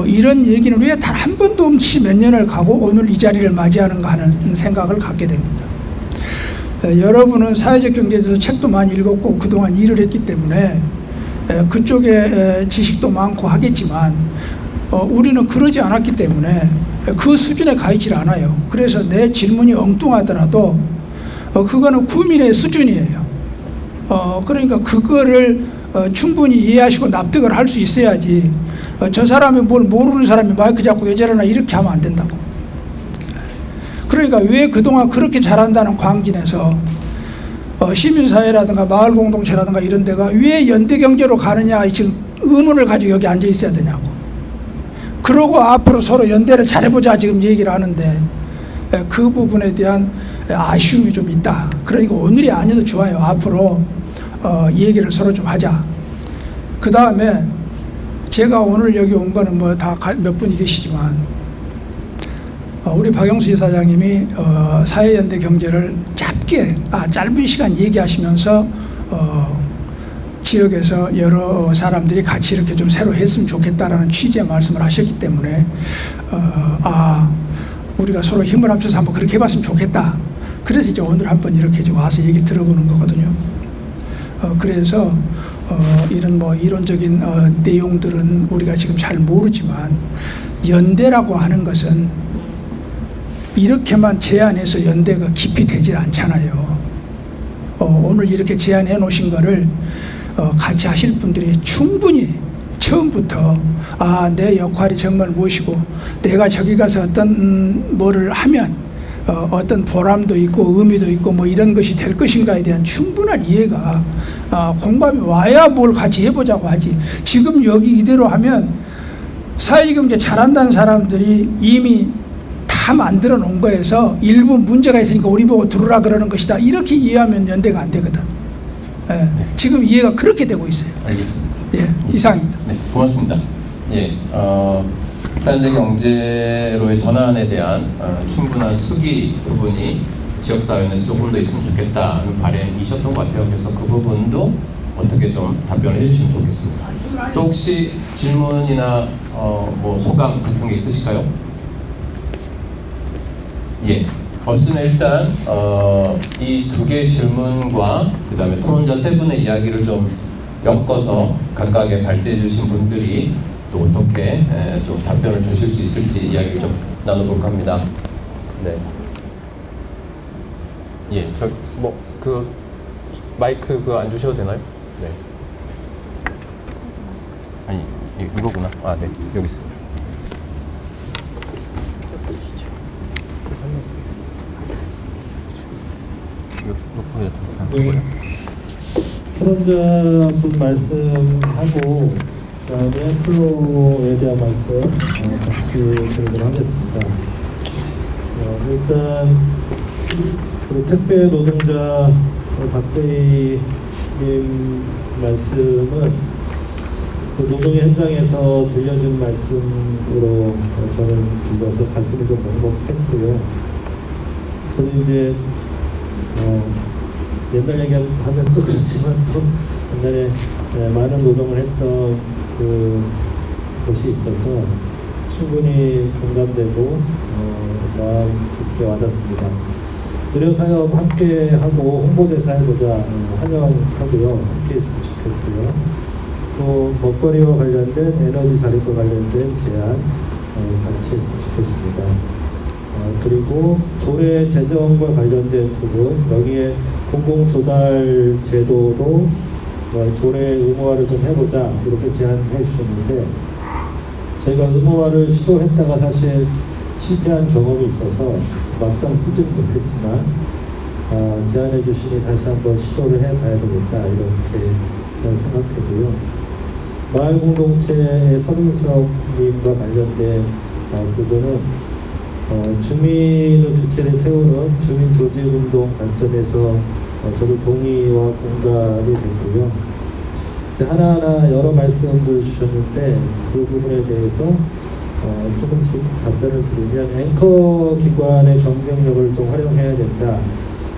이런 얘기는 왜 단 한 번도 없이 몇 년을 가고 오늘 이 자리를 맞이하는가 하는 생각을 갖게 됩니다. 여러분은 사회적 경제에 대해서 책도 많이 읽었고 그동안 일을 했기 때문에 그쪽에 지식도 많고 하겠지만, 우리는 그러지 않았기 때문에 그 수준에 가 있질 않아요. 그래서 내 질문이 엉뚱하더라도 그거는 구민의 수준이에요. 그러니까 그거를 충분히 이해하시고 납득을 할 수 있어야지, 저 사람이 뭘 모르는 사람이 마이크 잡고 왜 저러나 이렇게 하면 안 된다고. 그러니까 왜 그동안 그렇게 잘한다는 광진에서 시민사회라든가 마을공동체라든가 이런 데가 왜 연대경제로 가느냐, 지금 의문을 가지고 여기 앉아 있어야 되냐고. 그러고 앞으로 서로 연대를 잘해보자 지금 얘기를 하는데, 그 부분에 대한 아쉬움이 좀 있다. 그러니까 오늘이 아니어도 좋아요. 앞으로 얘기를 서로 좀 하자. 그 다음에 제가 오늘 여기 온 거는 뭐 다 몇 분이 계시지만, 우리 박영수 이사장님이 사회연대 경제를 짧은 시간 얘기하시면서 지역에서 여러 사람들이 같이 이렇게 좀 새로 했으면 좋겠다라는 취지의 말씀을 하셨기 때문에 우리가 서로 힘을 합쳐서 한번 그렇게 해봤으면 좋겠다. 그래서 이제 오늘 한번 이렇게 좀 와서 얘기 들어보는 거거든요. 그래서 이런 뭐 이론적인 내용들은 우리가 지금 잘 모르지만, 연대라고 하는 것은 이렇게만 제안해서 연대가 깊이 되질 않잖아요. 오늘 이렇게 제안해 놓으신 거를 같이 하실 분들이 충분히 처음부터 내 역할이 정말 무엇이고 내가 저기 가서 어떤 뭐를 하면 어떤 보람도 있고 의미도 있고 뭐 이런 것이 될 것인가에 대한 충분한 이해가 공감이 와야 뭘 같이 해보자고 하지. 지금 여기 이대로 하면 사회경제 잘한다는 사람들이 이미 다 만들어 놓은 거에서 일부 문제가 있으니까 우리 보고 들어라 그러는 것이다, 이렇게 이해하면 연대가 안 되거든. 지금 이해가 그렇게 되고 있어요. 알겠습니다. 예, 이상입니다. 네, 고맙습니다. 예, 사회적 경제로의 전환에 대한 충분한 수기 부분이 지역사회는 조금 더 있으면 좋겠다는 바람이셨던 것 같아요. 그래서 그 부분도 어떻게 좀 답변을 해주시면 좋겠습니다. 또 혹시 질문이나 뭐 소감 같은 게 있으실까요? 예, 없으면 일단 이 두 개의 질문과 그 다음에 토론자 세 분의 이야기를 좀 엮어서 각각의 발제해 주신 분들이 또 어떻게 좀 답변을 주실 수 있을지 이야기를 좀 나눠볼까 합니다. 네. 예, 저 뭐 그 마이크 그거 안 주셔도 되나요? 네. 아니 이거구나. 네, 여기 있습니다. 네. 토론자분 말씀하고 그다음에 플로에 대한 말씀 같이 드리도록 하겠습니다. 일단 우리 택배 노동자 박대희님 말씀은 그 노동의 현장에서 들려준 말씀으로 저는 들려서 가슴이 좀 먹먹했고요. 저는 이제 옛날 얘기하면 또 그렇지만 또 옛날에 많은 노동을 했던 것이 있어서 충분히 공감되고 마음 깊게 와닿습니다. 의료사업 함께하고 홍보대사 해보자 환영하고요. 함께 했으면 좋겠고요. 또 먹거리와 관련된 에너지 자립과 관련된 제안 같이 했으면 좋겠습니다. 그리고 조례 제정과 관련된 부분 여기에 공공조달 제도로 조례 의무화를 좀 해보자 이렇게 제안해 주셨는데 저희가 의무화를 시도했다가 사실 실패한 경험이 있어서 막상 쓰지는 못했지만 제안해 주시니 다시 한번 시도를 해봐야 되겠다 이렇게 생각되고요. 마을공동체의 서민사업님과 관련된 부분은 주민의 주체를 세우는 주민조직운동 관점에서 저도 동의와 공감이 됐고요. 이제 하나하나 여러 말씀을 주셨는데 그 부분에 대해서 조금씩 답변을 드리면 앵커 기관의 경쟁력을 좀 활용해야 된다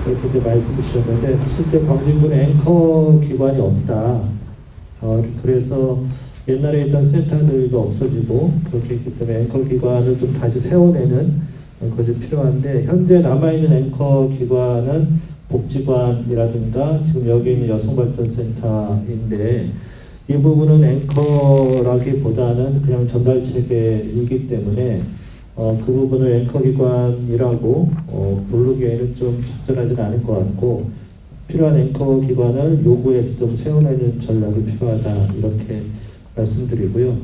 이렇게 이제 말씀 주셨는데 실제 광진군에 앵커 기관이 없다. 그래서 옛날에 있던 센터들도 없어지고 그렇게 했기 때문에 앵커 기관을 좀 다시 세워내는 것이 필요한데 현재 남아있는 앵커 기관은 복지관이라든가 지금 여기 있는 여성발전센터인데 이 부분은 앵커라기보다는 그냥 전달체계이기 때문에 그 부분을 앵커 기관이라고 부르기에는 좀 적절하지는 않을 것 같고 필요한 앵커 기관을 요구해서 좀 세워내는 전략이 필요하다 이렇게 말씀드리고요.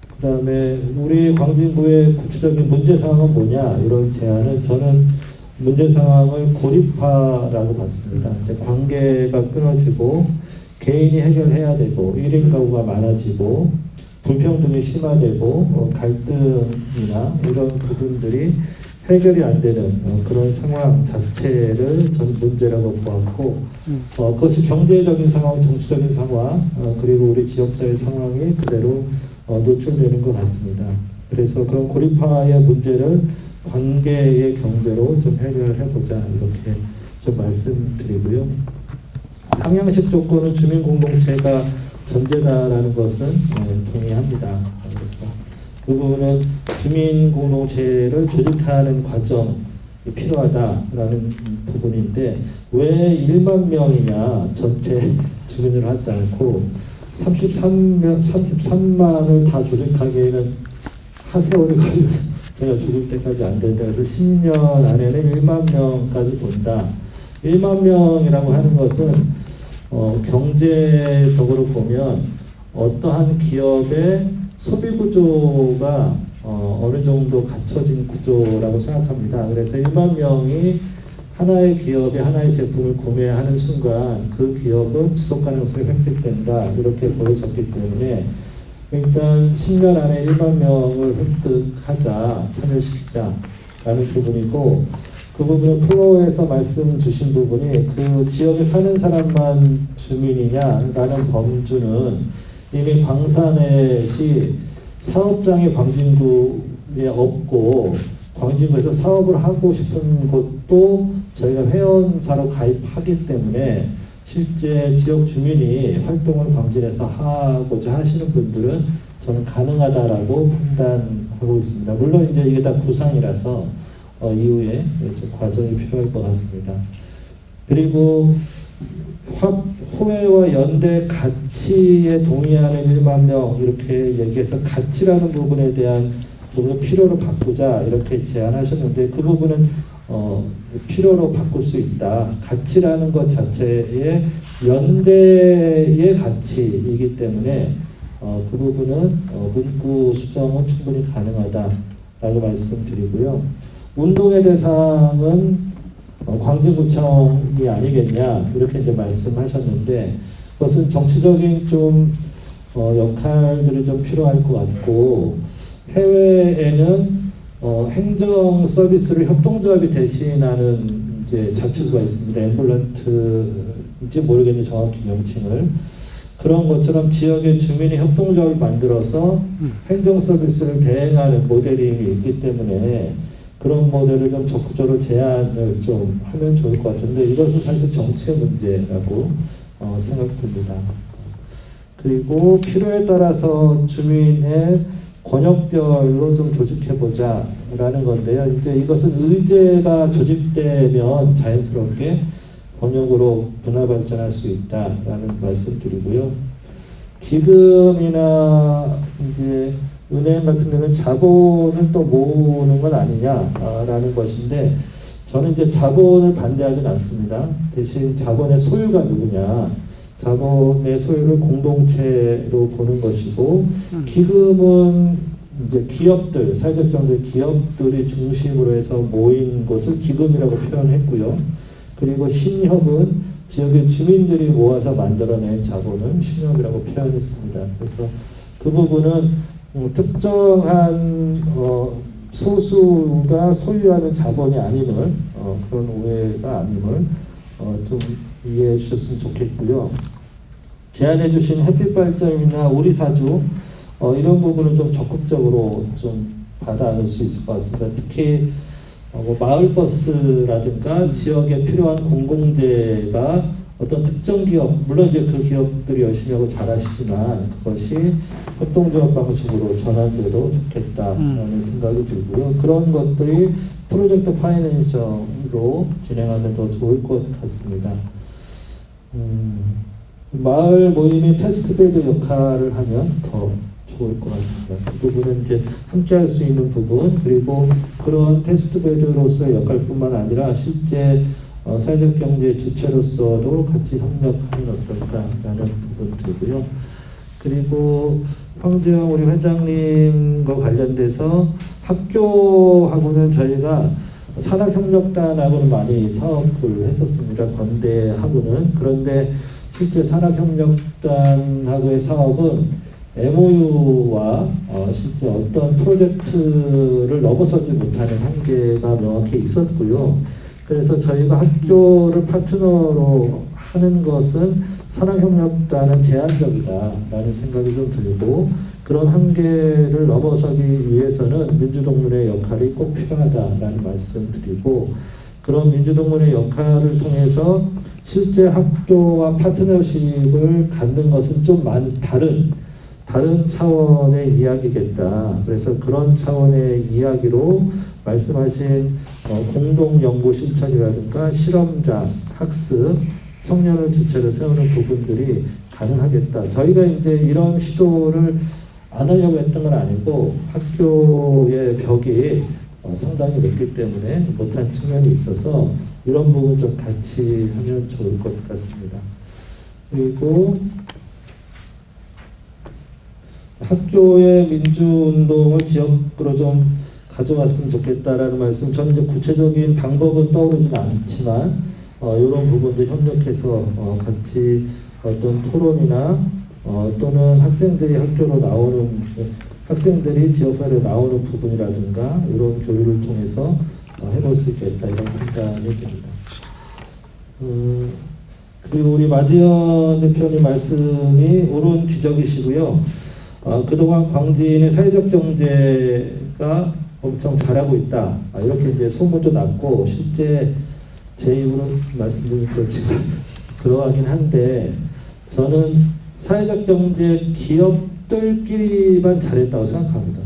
그 다음에 우리 광진구의 구체적인 문제 상황은 뭐냐 이런 제안은 저는 문제 상황을 고립화라고 봤습니다. 이제 관계가 끊어지고 개인이 해결해야 되고 1인 가구가 많아지고 불평등이 심화되고 갈등이나 이런 부분들이 해결이 안 되는 그런 상황 자체를 저는 문제라고 보았고 그것이 경제적인 상황, 정치적인 상황 그리고 우리 지역사회 상황이 그대로 노출되는 것 같습니다. 그래서 그런 고립화의 문제를 관계의 경제로 좀 해결해보자 이렇게 좀 말씀드리고요. 상향식 조건은 주민공동체가 전제다라는 것은 동의합니다. 그래서 그 부분은 주민공동체를 조직하는 과정이 필요하다라는 부분인데 왜 1만 명이냐 전체 주민을 하지 않고 33만을 다 조직하기에는 하세월이 걸려서 제가 죽을 때까지 안 된다. 그래서 10년 안에는 1만 명까지 본다. 1만 명이라고 하는 것은 경제적으로 보면 어떠한 기업의 소비 구조가 어느 정도 갖춰진 구조라고 생각합니다. 그래서 1만 명이 하나의 기업이 하나의 제품을 구매하는 순간 그 기업은 지속 가능성이 획득된다. 이렇게 보여졌기 때문에 일단 10년 안에 1만 명을 획득하자, 참여시키자라는 부분이고 그 부분은 플로어에서 말씀 주신 부분이 그 지역에 사는 사람만 주민이냐라는 범주는 이미 광산넷이 사업장이 광진구에 없고 광진구에서 사업을 하고 싶은 곳도 저희가 회원사로 가입하기 때문에 실제 지역 주민이 활동을 광진에서 하고자 하시는 분들은 저는 가능하다라고 판단하고 있습니다. 물론 이제 이게 다 구상이라서 이후에 과정이 필요할 것 같습니다. 그리고 호회와 연대 가치에 동의하는 1만 명 이렇게 얘기해서 가치라는 부분에 대한 부분을 필요로 바꾸자 이렇게 제안하셨는데 그 부분은 필요로 바꿀 수 있다. 가치라는 것 자체의 연대의 가치이기 때문에 그 부분은 문구 수정은 충분히 가능하다라고 말씀드리고요. 운동의 대상은 광진구청이 아니겠냐 이렇게 이제 말씀하셨는데 그것은 정치적인 좀 역할들이 좀 필요할 것 같고 해외에는 행정 서비스를 협동조합이 대신하는 이제 자치구가 있습니다. 앰뷸런트인지 모르겠는데 정확히 명칭을 그런 것처럼 지역의 주민이 협동조합을 만들어서 행정 서비스를 대행하는 모델이 있기 때문에 그런 모델을 좀 적극적으로 제안을 좀 하면 좋을 것 같은데 이것은 사실 정치의 문제라고 생각됩니다. 그리고 필요에 따라서 주민의 권역별로 좀 조직해보자 라는 건데요. 이제 이것은 의제가 조직되면 자연스럽게 권역으로 분화 발전할 수 있다라는 말씀드리고요. 기금이나 이제 은행 같은 경우는 자본을 또 모으는 건 아니냐라는 것인데 저는 이제 자본을 반대하지는 않습니다. 대신 자본의 소유가 누구냐, 자본의 소유를 공동체로 보는 것이고 기금은 이제 기업들, 사회적 경제 기업들이 중심으로 해서 모인 것을 기금이라고 표현했고요. 그리고 신협은 지역의 주민들이 모아서 만들어낸 자본을 신협이라고 표현했습니다. 그래서 그 부분은 특정한 소수가 소유하는 자본이 아님을 그런 오해가 아님을 좀 이해해 주셨으면 좋겠고요. 제안해 주신 햇빛발전이나 우리사주 이런 부분은 좀 적극적으로 좀 받아낼 수 있을 것 같습니다. 특히 마을버스라든가 지역에 필요한 공공재가 어떤 특정 기업, 물론 이제 그 기업들이 열심히 하고 잘하시지만 그것이 협동조합 방식으로 전환돼도 좋겠다라는 생각이 들고요. 그런 것들이 프로젝트 파이낸셜로 진행하면 더 좋을 것 같습니다. 마을 모임이 테스트베드 역할을 하면 더 좋을 것 같습니다. 그 부분은 이제 함께 할 수 있는 부분, 그리고 그런 테스트베드로서의 역할뿐만 아니라 실제 사회적 경제 주체로서도 같이 협력하면 어떨까라는 부분들이고요. 그리고 황재영 우리 회장님과 관련돼서 학교하고는 저희가 산학협력단하고는 많이 사업을 했었습니다. 건대하고는. 그런데 실제 산학협력단하고의 사업은 MOU와 실제 어떤 프로젝트를 넘어서지 못하는 한계가 명확히 있었고요. 그래서 저희가 학교를 파트너로 하는 것은 산학협력단은 제한적이다라는 생각이 좀 들고 그런 한계를 넘어서기 위해서는 민주동문회 역할이 꼭 필요하다라는 말씀드리고 그런 민주동문회 역할을 통해서 실제 학교와 파트너십을 갖는 것은 좀 다른 차원의 이야기겠다. 그래서 그런 차원의 이야기로 말씀하신 공동연구 실천이라든가 실험장, 학습, 청년을 주체로 세우는 부분들이 가능하겠다. 저희가 이제 이런 시도를 안 하려고 했던 건 아니고 학교의 벽이 상당히 높기 때문에 못한 측면이 있어서 이런 부분 좀 같이 하면 좋을 것 같습니다. 그리고 학교의 민주운동을 지역으로 좀 가져갔으면 좋겠다라는 말씀. 저는 이제 구체적인 방법은 떠오르지는 않지만 이런 부분들 협력해서 같이 어떤 토론이나 또는 학생들이 학교로 나오는 학생들이 지역사회로 나오는 부분이라든가 이런 교류를 통해서 해볼 수 있겠다 이런 판단이 듭니다. 그리고 우리 마지연 대표님 말씀이 옳은 지적이시고요. 그동안 광진의 사회적 경제가 엄청 잘하고 있다. 이렇게 이제 소문도 났고 실제 제 입으로 말씀드리면 그렇지만 그러하긴 한데 저는 사회적 경제 기업들끼리만 잘했다고 생각합니다.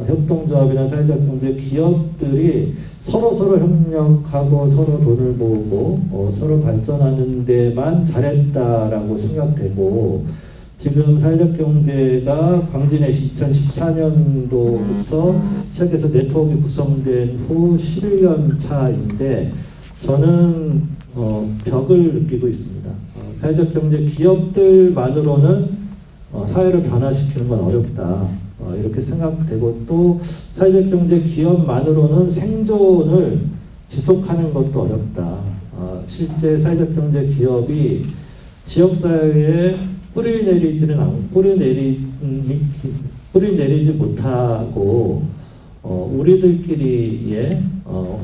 협동조합이나 사회적 경제 기업들이 서로 협력하고 서로 돈을 모으고 서로 발전하는 데만 잘했다라고 생각되고 지금 사회적 경제가 광진에 2014년도부터 시작해서 네트워크가 구성된 후 11년 차인데 저는 벽을 느끼고 있습니다. 사회적 경제 기업들만으로는 사회를 변화시키는 건 어렵다. 이렇게 생각되고 또 사회적 경제 기업만으로는 생존을 지속하는 것도 어렵다. 실제 사회적 경제 기업이 지역사회에 뿌리 내리지 못하고 우리들끼리의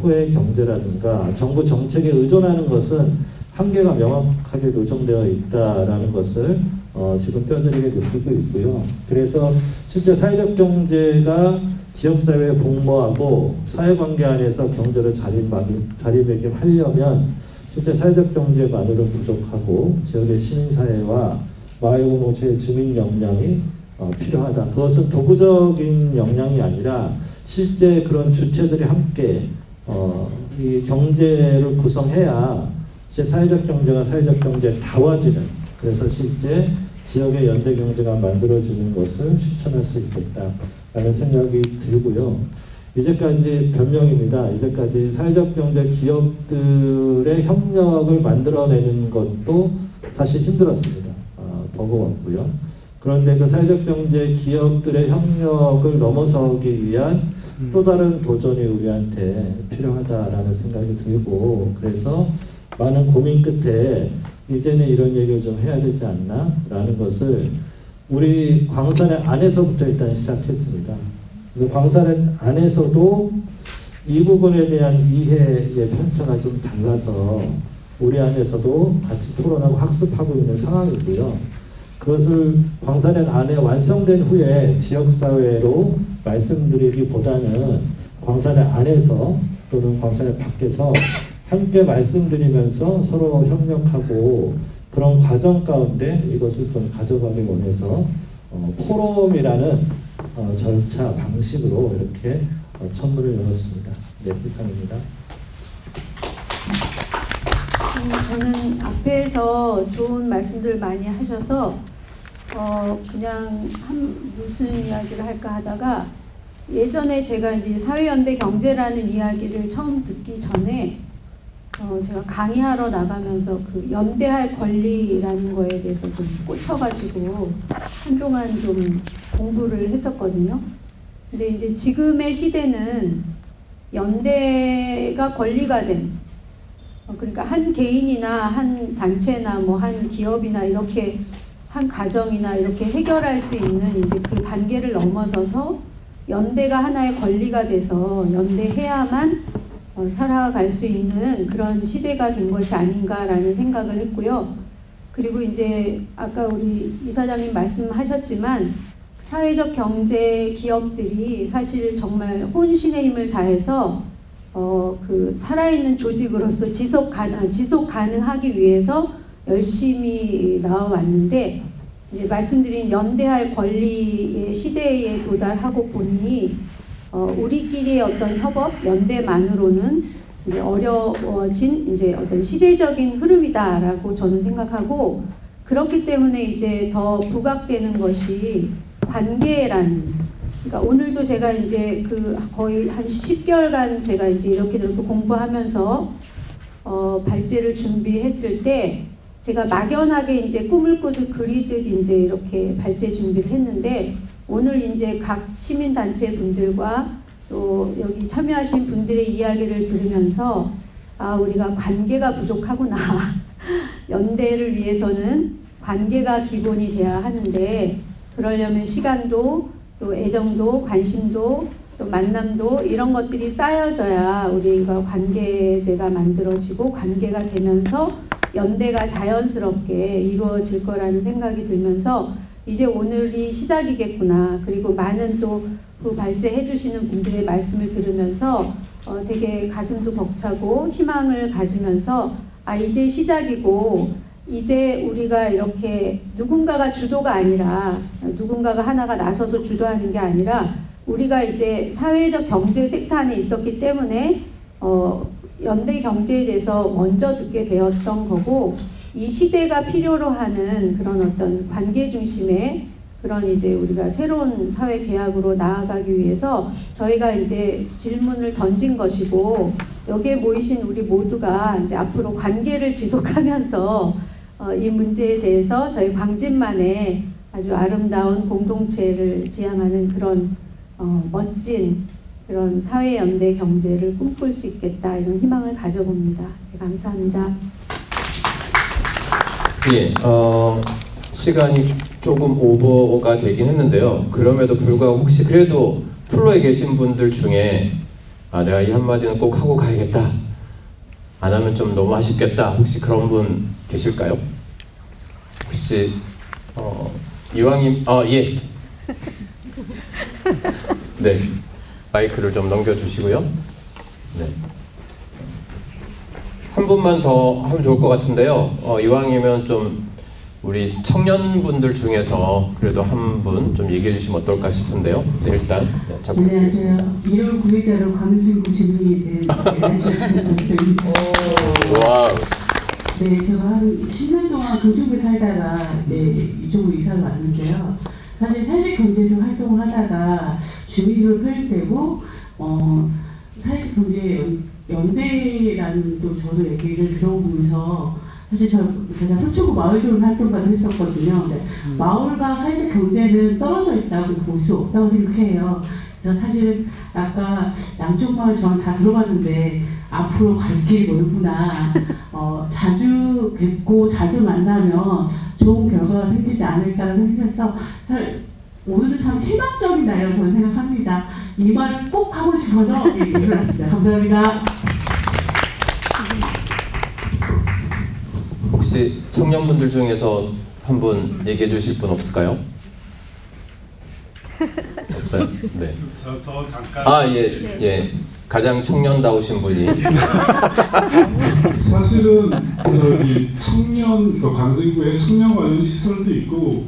호혜 경제라든가 정부 정책에 의존하는 것은 한계가 명확하게 노정되어 있다라는 것을 지금 뼈저리게 느끼고 있고요. 그래서 실제 사회적 경제가 지역사회에 복무하고 사회관계 안에서 경제를 자리매김하려면 실제 사회적 경제만으로는 부족하고 지역의 시민사회와 마을 공동체의 주민 역량이 필요하다. 그것은 도구적인 역량이 아니라 실제 그런 주체들이 함께 이 경제를 구성해야 실제 사회적 경제가 사회적 경제에 다워지는, 그래서 실제 지역의 연대 경제가 만들어지는 것을 실천할 수 있겠다라는 생각이 들고요. 이제까지 변명입니다. 이제까지 사회적 경제 기업들의 협력을 만들어내는 것도 사실 힘들었습니다. 버거웠고요. 그런데 그 사회적 경제 기업들의 협력을 넘어서기 위한 또 다른 도전이 우리한테 필요하다라는 생각이 들고, 그래서 많은 고민 끝에 이제는 이런 얘기를 좀 해야 되지 않나 라는 것을 우리 광산의 안에서부터 일단 시작했습니다. 광산의 안에서도 이 부분에 대한 이해의 편차가 좀 달라서 우리 안에서도 같이 토론하고 학습하고 있는 상황이고요. 그것을 광산의 안에 완성된 후에 지역사회로 말씀드리기보다는 광산의 안에서 또는 광산의 밖에서 함께 말씀드리면서 서로 협력하고 그런 과정 가운데 이것을 좀 가져가기 원해서 포럼이라는 절차 방식으로 이렇게 선물을 열었습니다. 네, 이상입니다. 저는 앞에서 좋은 말씀들 많이 하셔서 그냥 무슨 이야기를 할까 하다가, 예전에 제가 이제 사회연대 경제라는 이야기를 처음 듣기 전에 제가 강의하러 나가면서 그 연대할 권리라는 거에 대해서 좀 꽂혀가지고 한동안 좀 공부를 했었거든요. 근데 이제 지금의 시대는 연대가 권리가 된, 그러니까 한 개인이나 한 단체나 뭐 한 기업이나 이렇게 한 가정이나 이렇게 해결할 수 있는 이제 그 단계를 넘어서서 연대가 하나의 권리가 돼서 연대해야만 살아갈 수 있는 그런 시대가 된 것이 아닌가라는 생각을 했고요. 그리고 이제 아까 우리 이사장님 말씀하셨지만 사회적 경제 기업들이 사실 정말 혼신의 힘을 다해서 그 살아있는 조직으로서 지속 가능하기 위해서 열심히 나와왔는데, 이제 말씀드린 연대할 권리의 시대에 도달하고 보니 우리끼리의 어떤 협업, 연대만으로는 이제 어려워진 이제 어떤 시대적인 흐름이다라고 저는 생각하고, 그렇기 때문에 이제 더 부각되는 것이 관계라는. 그러니까 오늘도 제가 이제 그 거의 한 10개월간 제가 이제 이렇게 저렇게 공부하면서 발제를 준비했을 때 제가 막연하게 이제 꿈을 그리듯 이제 이렇게 발제 준비를 했는데, 오늘 이제 각 시민단체 분들과 또 여기 참여하신 분들의 이야기를 들으면서 우리가 관계가 부족하구나. 연대를 위해서는 관계가 기본이 돼야 하는데, 그러려면 시간도 또 애정도 관심도 또 만남도 이런 것들이 쌓여져야 우리가 관계제가 만들어지고 관계가 되면서 연대가 자연스럽게 이루어질 거라는 생각이 들면서 이제 오늘이 시작이겠구나. 그리고 많은 또 그 발제해 주시는 분들의 말씀을 들으면서 되게 가슴도 벅차고 희망을 가지면서 이제 시작이고, 이제 우리가 이렇게 누군가가 주도가 아니라, 누군가가 하나가 나서서 주도하는 게 아니라 우리가 이제 사회적 경제 섹터 안에 있었기 때문에 연대 경제에 대해서 먼저 듣게 되었던 거고, 이 시대가 필요로 하는 그런 어떤 관계 중심의 그런 이제 우리가 새로운 사회 계약으로 나아가기 위해서 저희가 이제 질문을 던진 것이고, 여기에 모이신 우리 모두가 이제 앞으로 관계를 지속하면서 이 문제에 대해서 저희 광진만의 아주 아름다운 공동체를 지향하는 그런 멋진 그런 사회 연대 경제를 꿈꿀 수 있겠다 이런 희망을 가져봅니다. 네, 감사합니다. 예, 시간이 조금 오버가 되긴 했는데요. 그럼에도 불구하고 혹시 그래도 플로에 계신 분들 중에 내가 이 한마디는 꼭 하고 가야겠다, 안 하면 좀 너무 아쉽겠다, 혹시 그런 분 계실까요? 혹시 이왕님, 예. 네, 마이크를 좀 넘겨주시고요. 네. 한 분만 더 하면 좋을 것 같은데요. 이왕이면 좀 우리 청년분들 중에서 그래도 한 분 좀 얘기해 주시면 어떨까 싶은데요. 네, 일단 잡고 안녕하세요. 1월 9일자로 광진구 주민이 된 와우. 네, 제가 한 10년 동안 금쪽에 살다가 이쪽으로 이사를 왔는데요. 사실 사회적 경제에서 활동을 하다가 주민으로 표현되고 사회적 경제 연대라는 또 저도 얘기를 들어보면서 사실 제가 서초구 마을조론 활동가도 했었거든요. 네. 마을과 사회적 경제는 떨어져 있다고 볼 수 없다고 생각해요. 그래서 사실은 아까 양쪽 마을 저는 다 들어봤는데 앞으로 갈 길이 멀구나. 자주 뵙고 자주 만나면 좋은 결과가 생기지 않을까라는 생각해서 오늘은 참 희망적이다요. 저는 생각합니다. 이 말을 꼭 하고 싶어서 얘기를 했습니다. 감사합니다. 혹시 청년분들 중에서 한 분 얘기해 주실 분 없을까요? 없어요? 네. 저 잠깐. 예. 가장 청년다우신 분이. 사실은 저기 광진구에 청년 관련 시설도 있고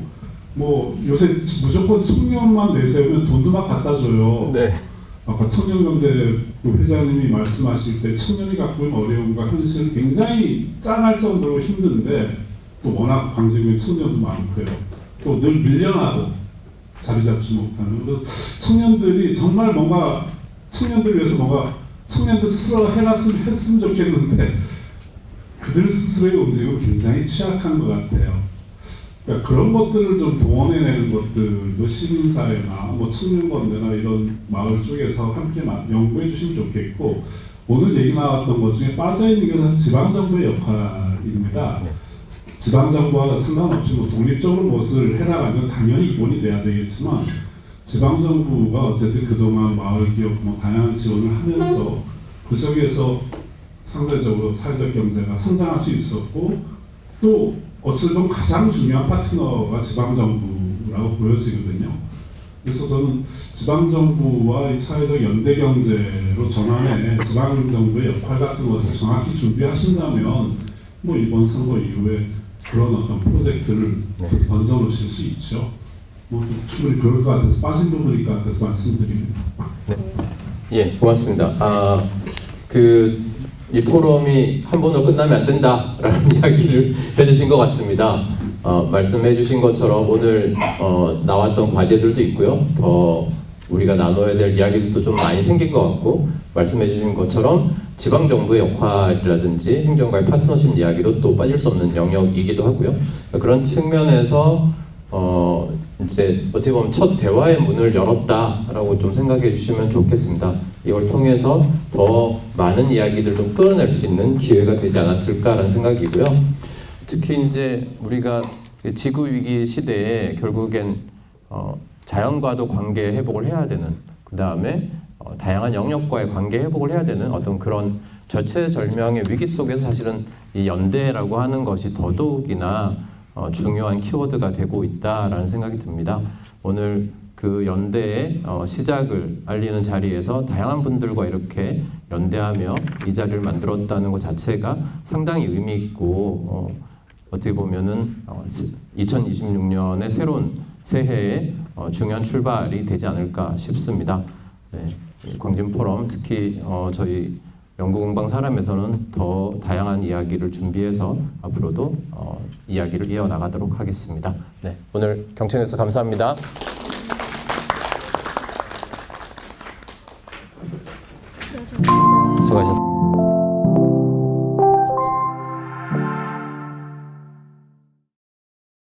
뭐 요새 무조건 청년만 내세우면 돈도 막 갖다 줘요. 네. 아까 청년연대 회장님이 말씀하실 때 청년이 갖고 있는 어려움과 현실은 굉장히 짠할 정도로 힘든데 또 워낙 광진구에 청년도 많고요. 또 늘 밀려나고 자리 잡지 못하는 그래서 청년들이 정말 뭔가 청년들 위해서 뭔가 청년들 스스로 했으면 좋겠는데 그들 스스로의 움직임은 굉장히 취약한 것 같아요. 그러니까 그런 것들을 좀 동원해내는 것들도 시민사회나 뭐 청년건대나 이런 마을 쪽에서 함께 연구해 주시면 좋겠고 오늘 얘기 나왔던 것 중에 빠져있는 게 사실 지방정부의 역할입니다. 지방정부와 상관없이 뭐 독립적으로 무엇을 해나가면 당연히 기본이 돼야 되겠지만 지방정부가 어쨌든 그동안 마을기업 뭐 다양한 지원을 하면서 그 속에서 상대적으로 사회적 경제가 성장할 수 있었고 또 어쨌든 가장 중요한 파트너가 지방정부라고 보여지거든요. 그래서 저는 지방정부와 이 사회적 연대경제로 전환해 지방정부의 역할 같은 것을 정확히 준비하신다면 뭐 이번 선거 이후에 그런 어떤 프로젝트를 던져놓으실 수 있죠. 뭐 충분히 그럴 것 같아서 빠진 부분일 것 같아서 말씀드립니다. 네. 예, 고맙습니다. 이 포럼이 한 번으로 끝나면 안 된다라는 이야기를 해주신 것 같습니다. 말씀해주신 것처럼 오늘 나왔던 과제들도 있고요. 더 우리가 나눠야 될 이야기들도 좀 많이 생긴 것 같고 말씀해주신 것처럼 지방정부의 역할이라든지 행정가의 파트너십 이야기도 또 빠질 수 없는 영역이기도 하고요. 그런 측면에서 이제 어찌 보면 첫 대화의 문을 열었다라고 좀 생각해 주시면 좋겠습니다. 이걸 통해서 더 많은 이야기들 좀 끌어낼 수 있는 기회가 되지 않았을까라는 생각이고요. 특히 이제 우리가 지구 위기 시대에 결국엔 자연과도 관계 회복을 해야 되는, 그 다음에 다양한 영역과의 관계 회복을 해야 되는 어떤 그런 절체절명의 위기 속에서 사실은 이 연대라고 하는 것이 더더욱이나 중요한 키워드가 되고 있다라는 생각이 듭니다. 오늘 그 연대의 시작을 알리는 자리에서 다양한 분들과 이렇게 연대하며 이 자리를 만들었다는 것 자체가 상당히 의미 있고 어떻게 보면은 2026년의 새로운 새해의 중요한 출발이 되지 않을까 싶습니다. 네, 광진 포럼 특히 저희 연구공방 사람에서는 더 다양한 이야기를 준비해서 앞으로도 이야기를 이어나가도록 하겠습니다. 네, 오늘 경청해주셔서 감사합니다.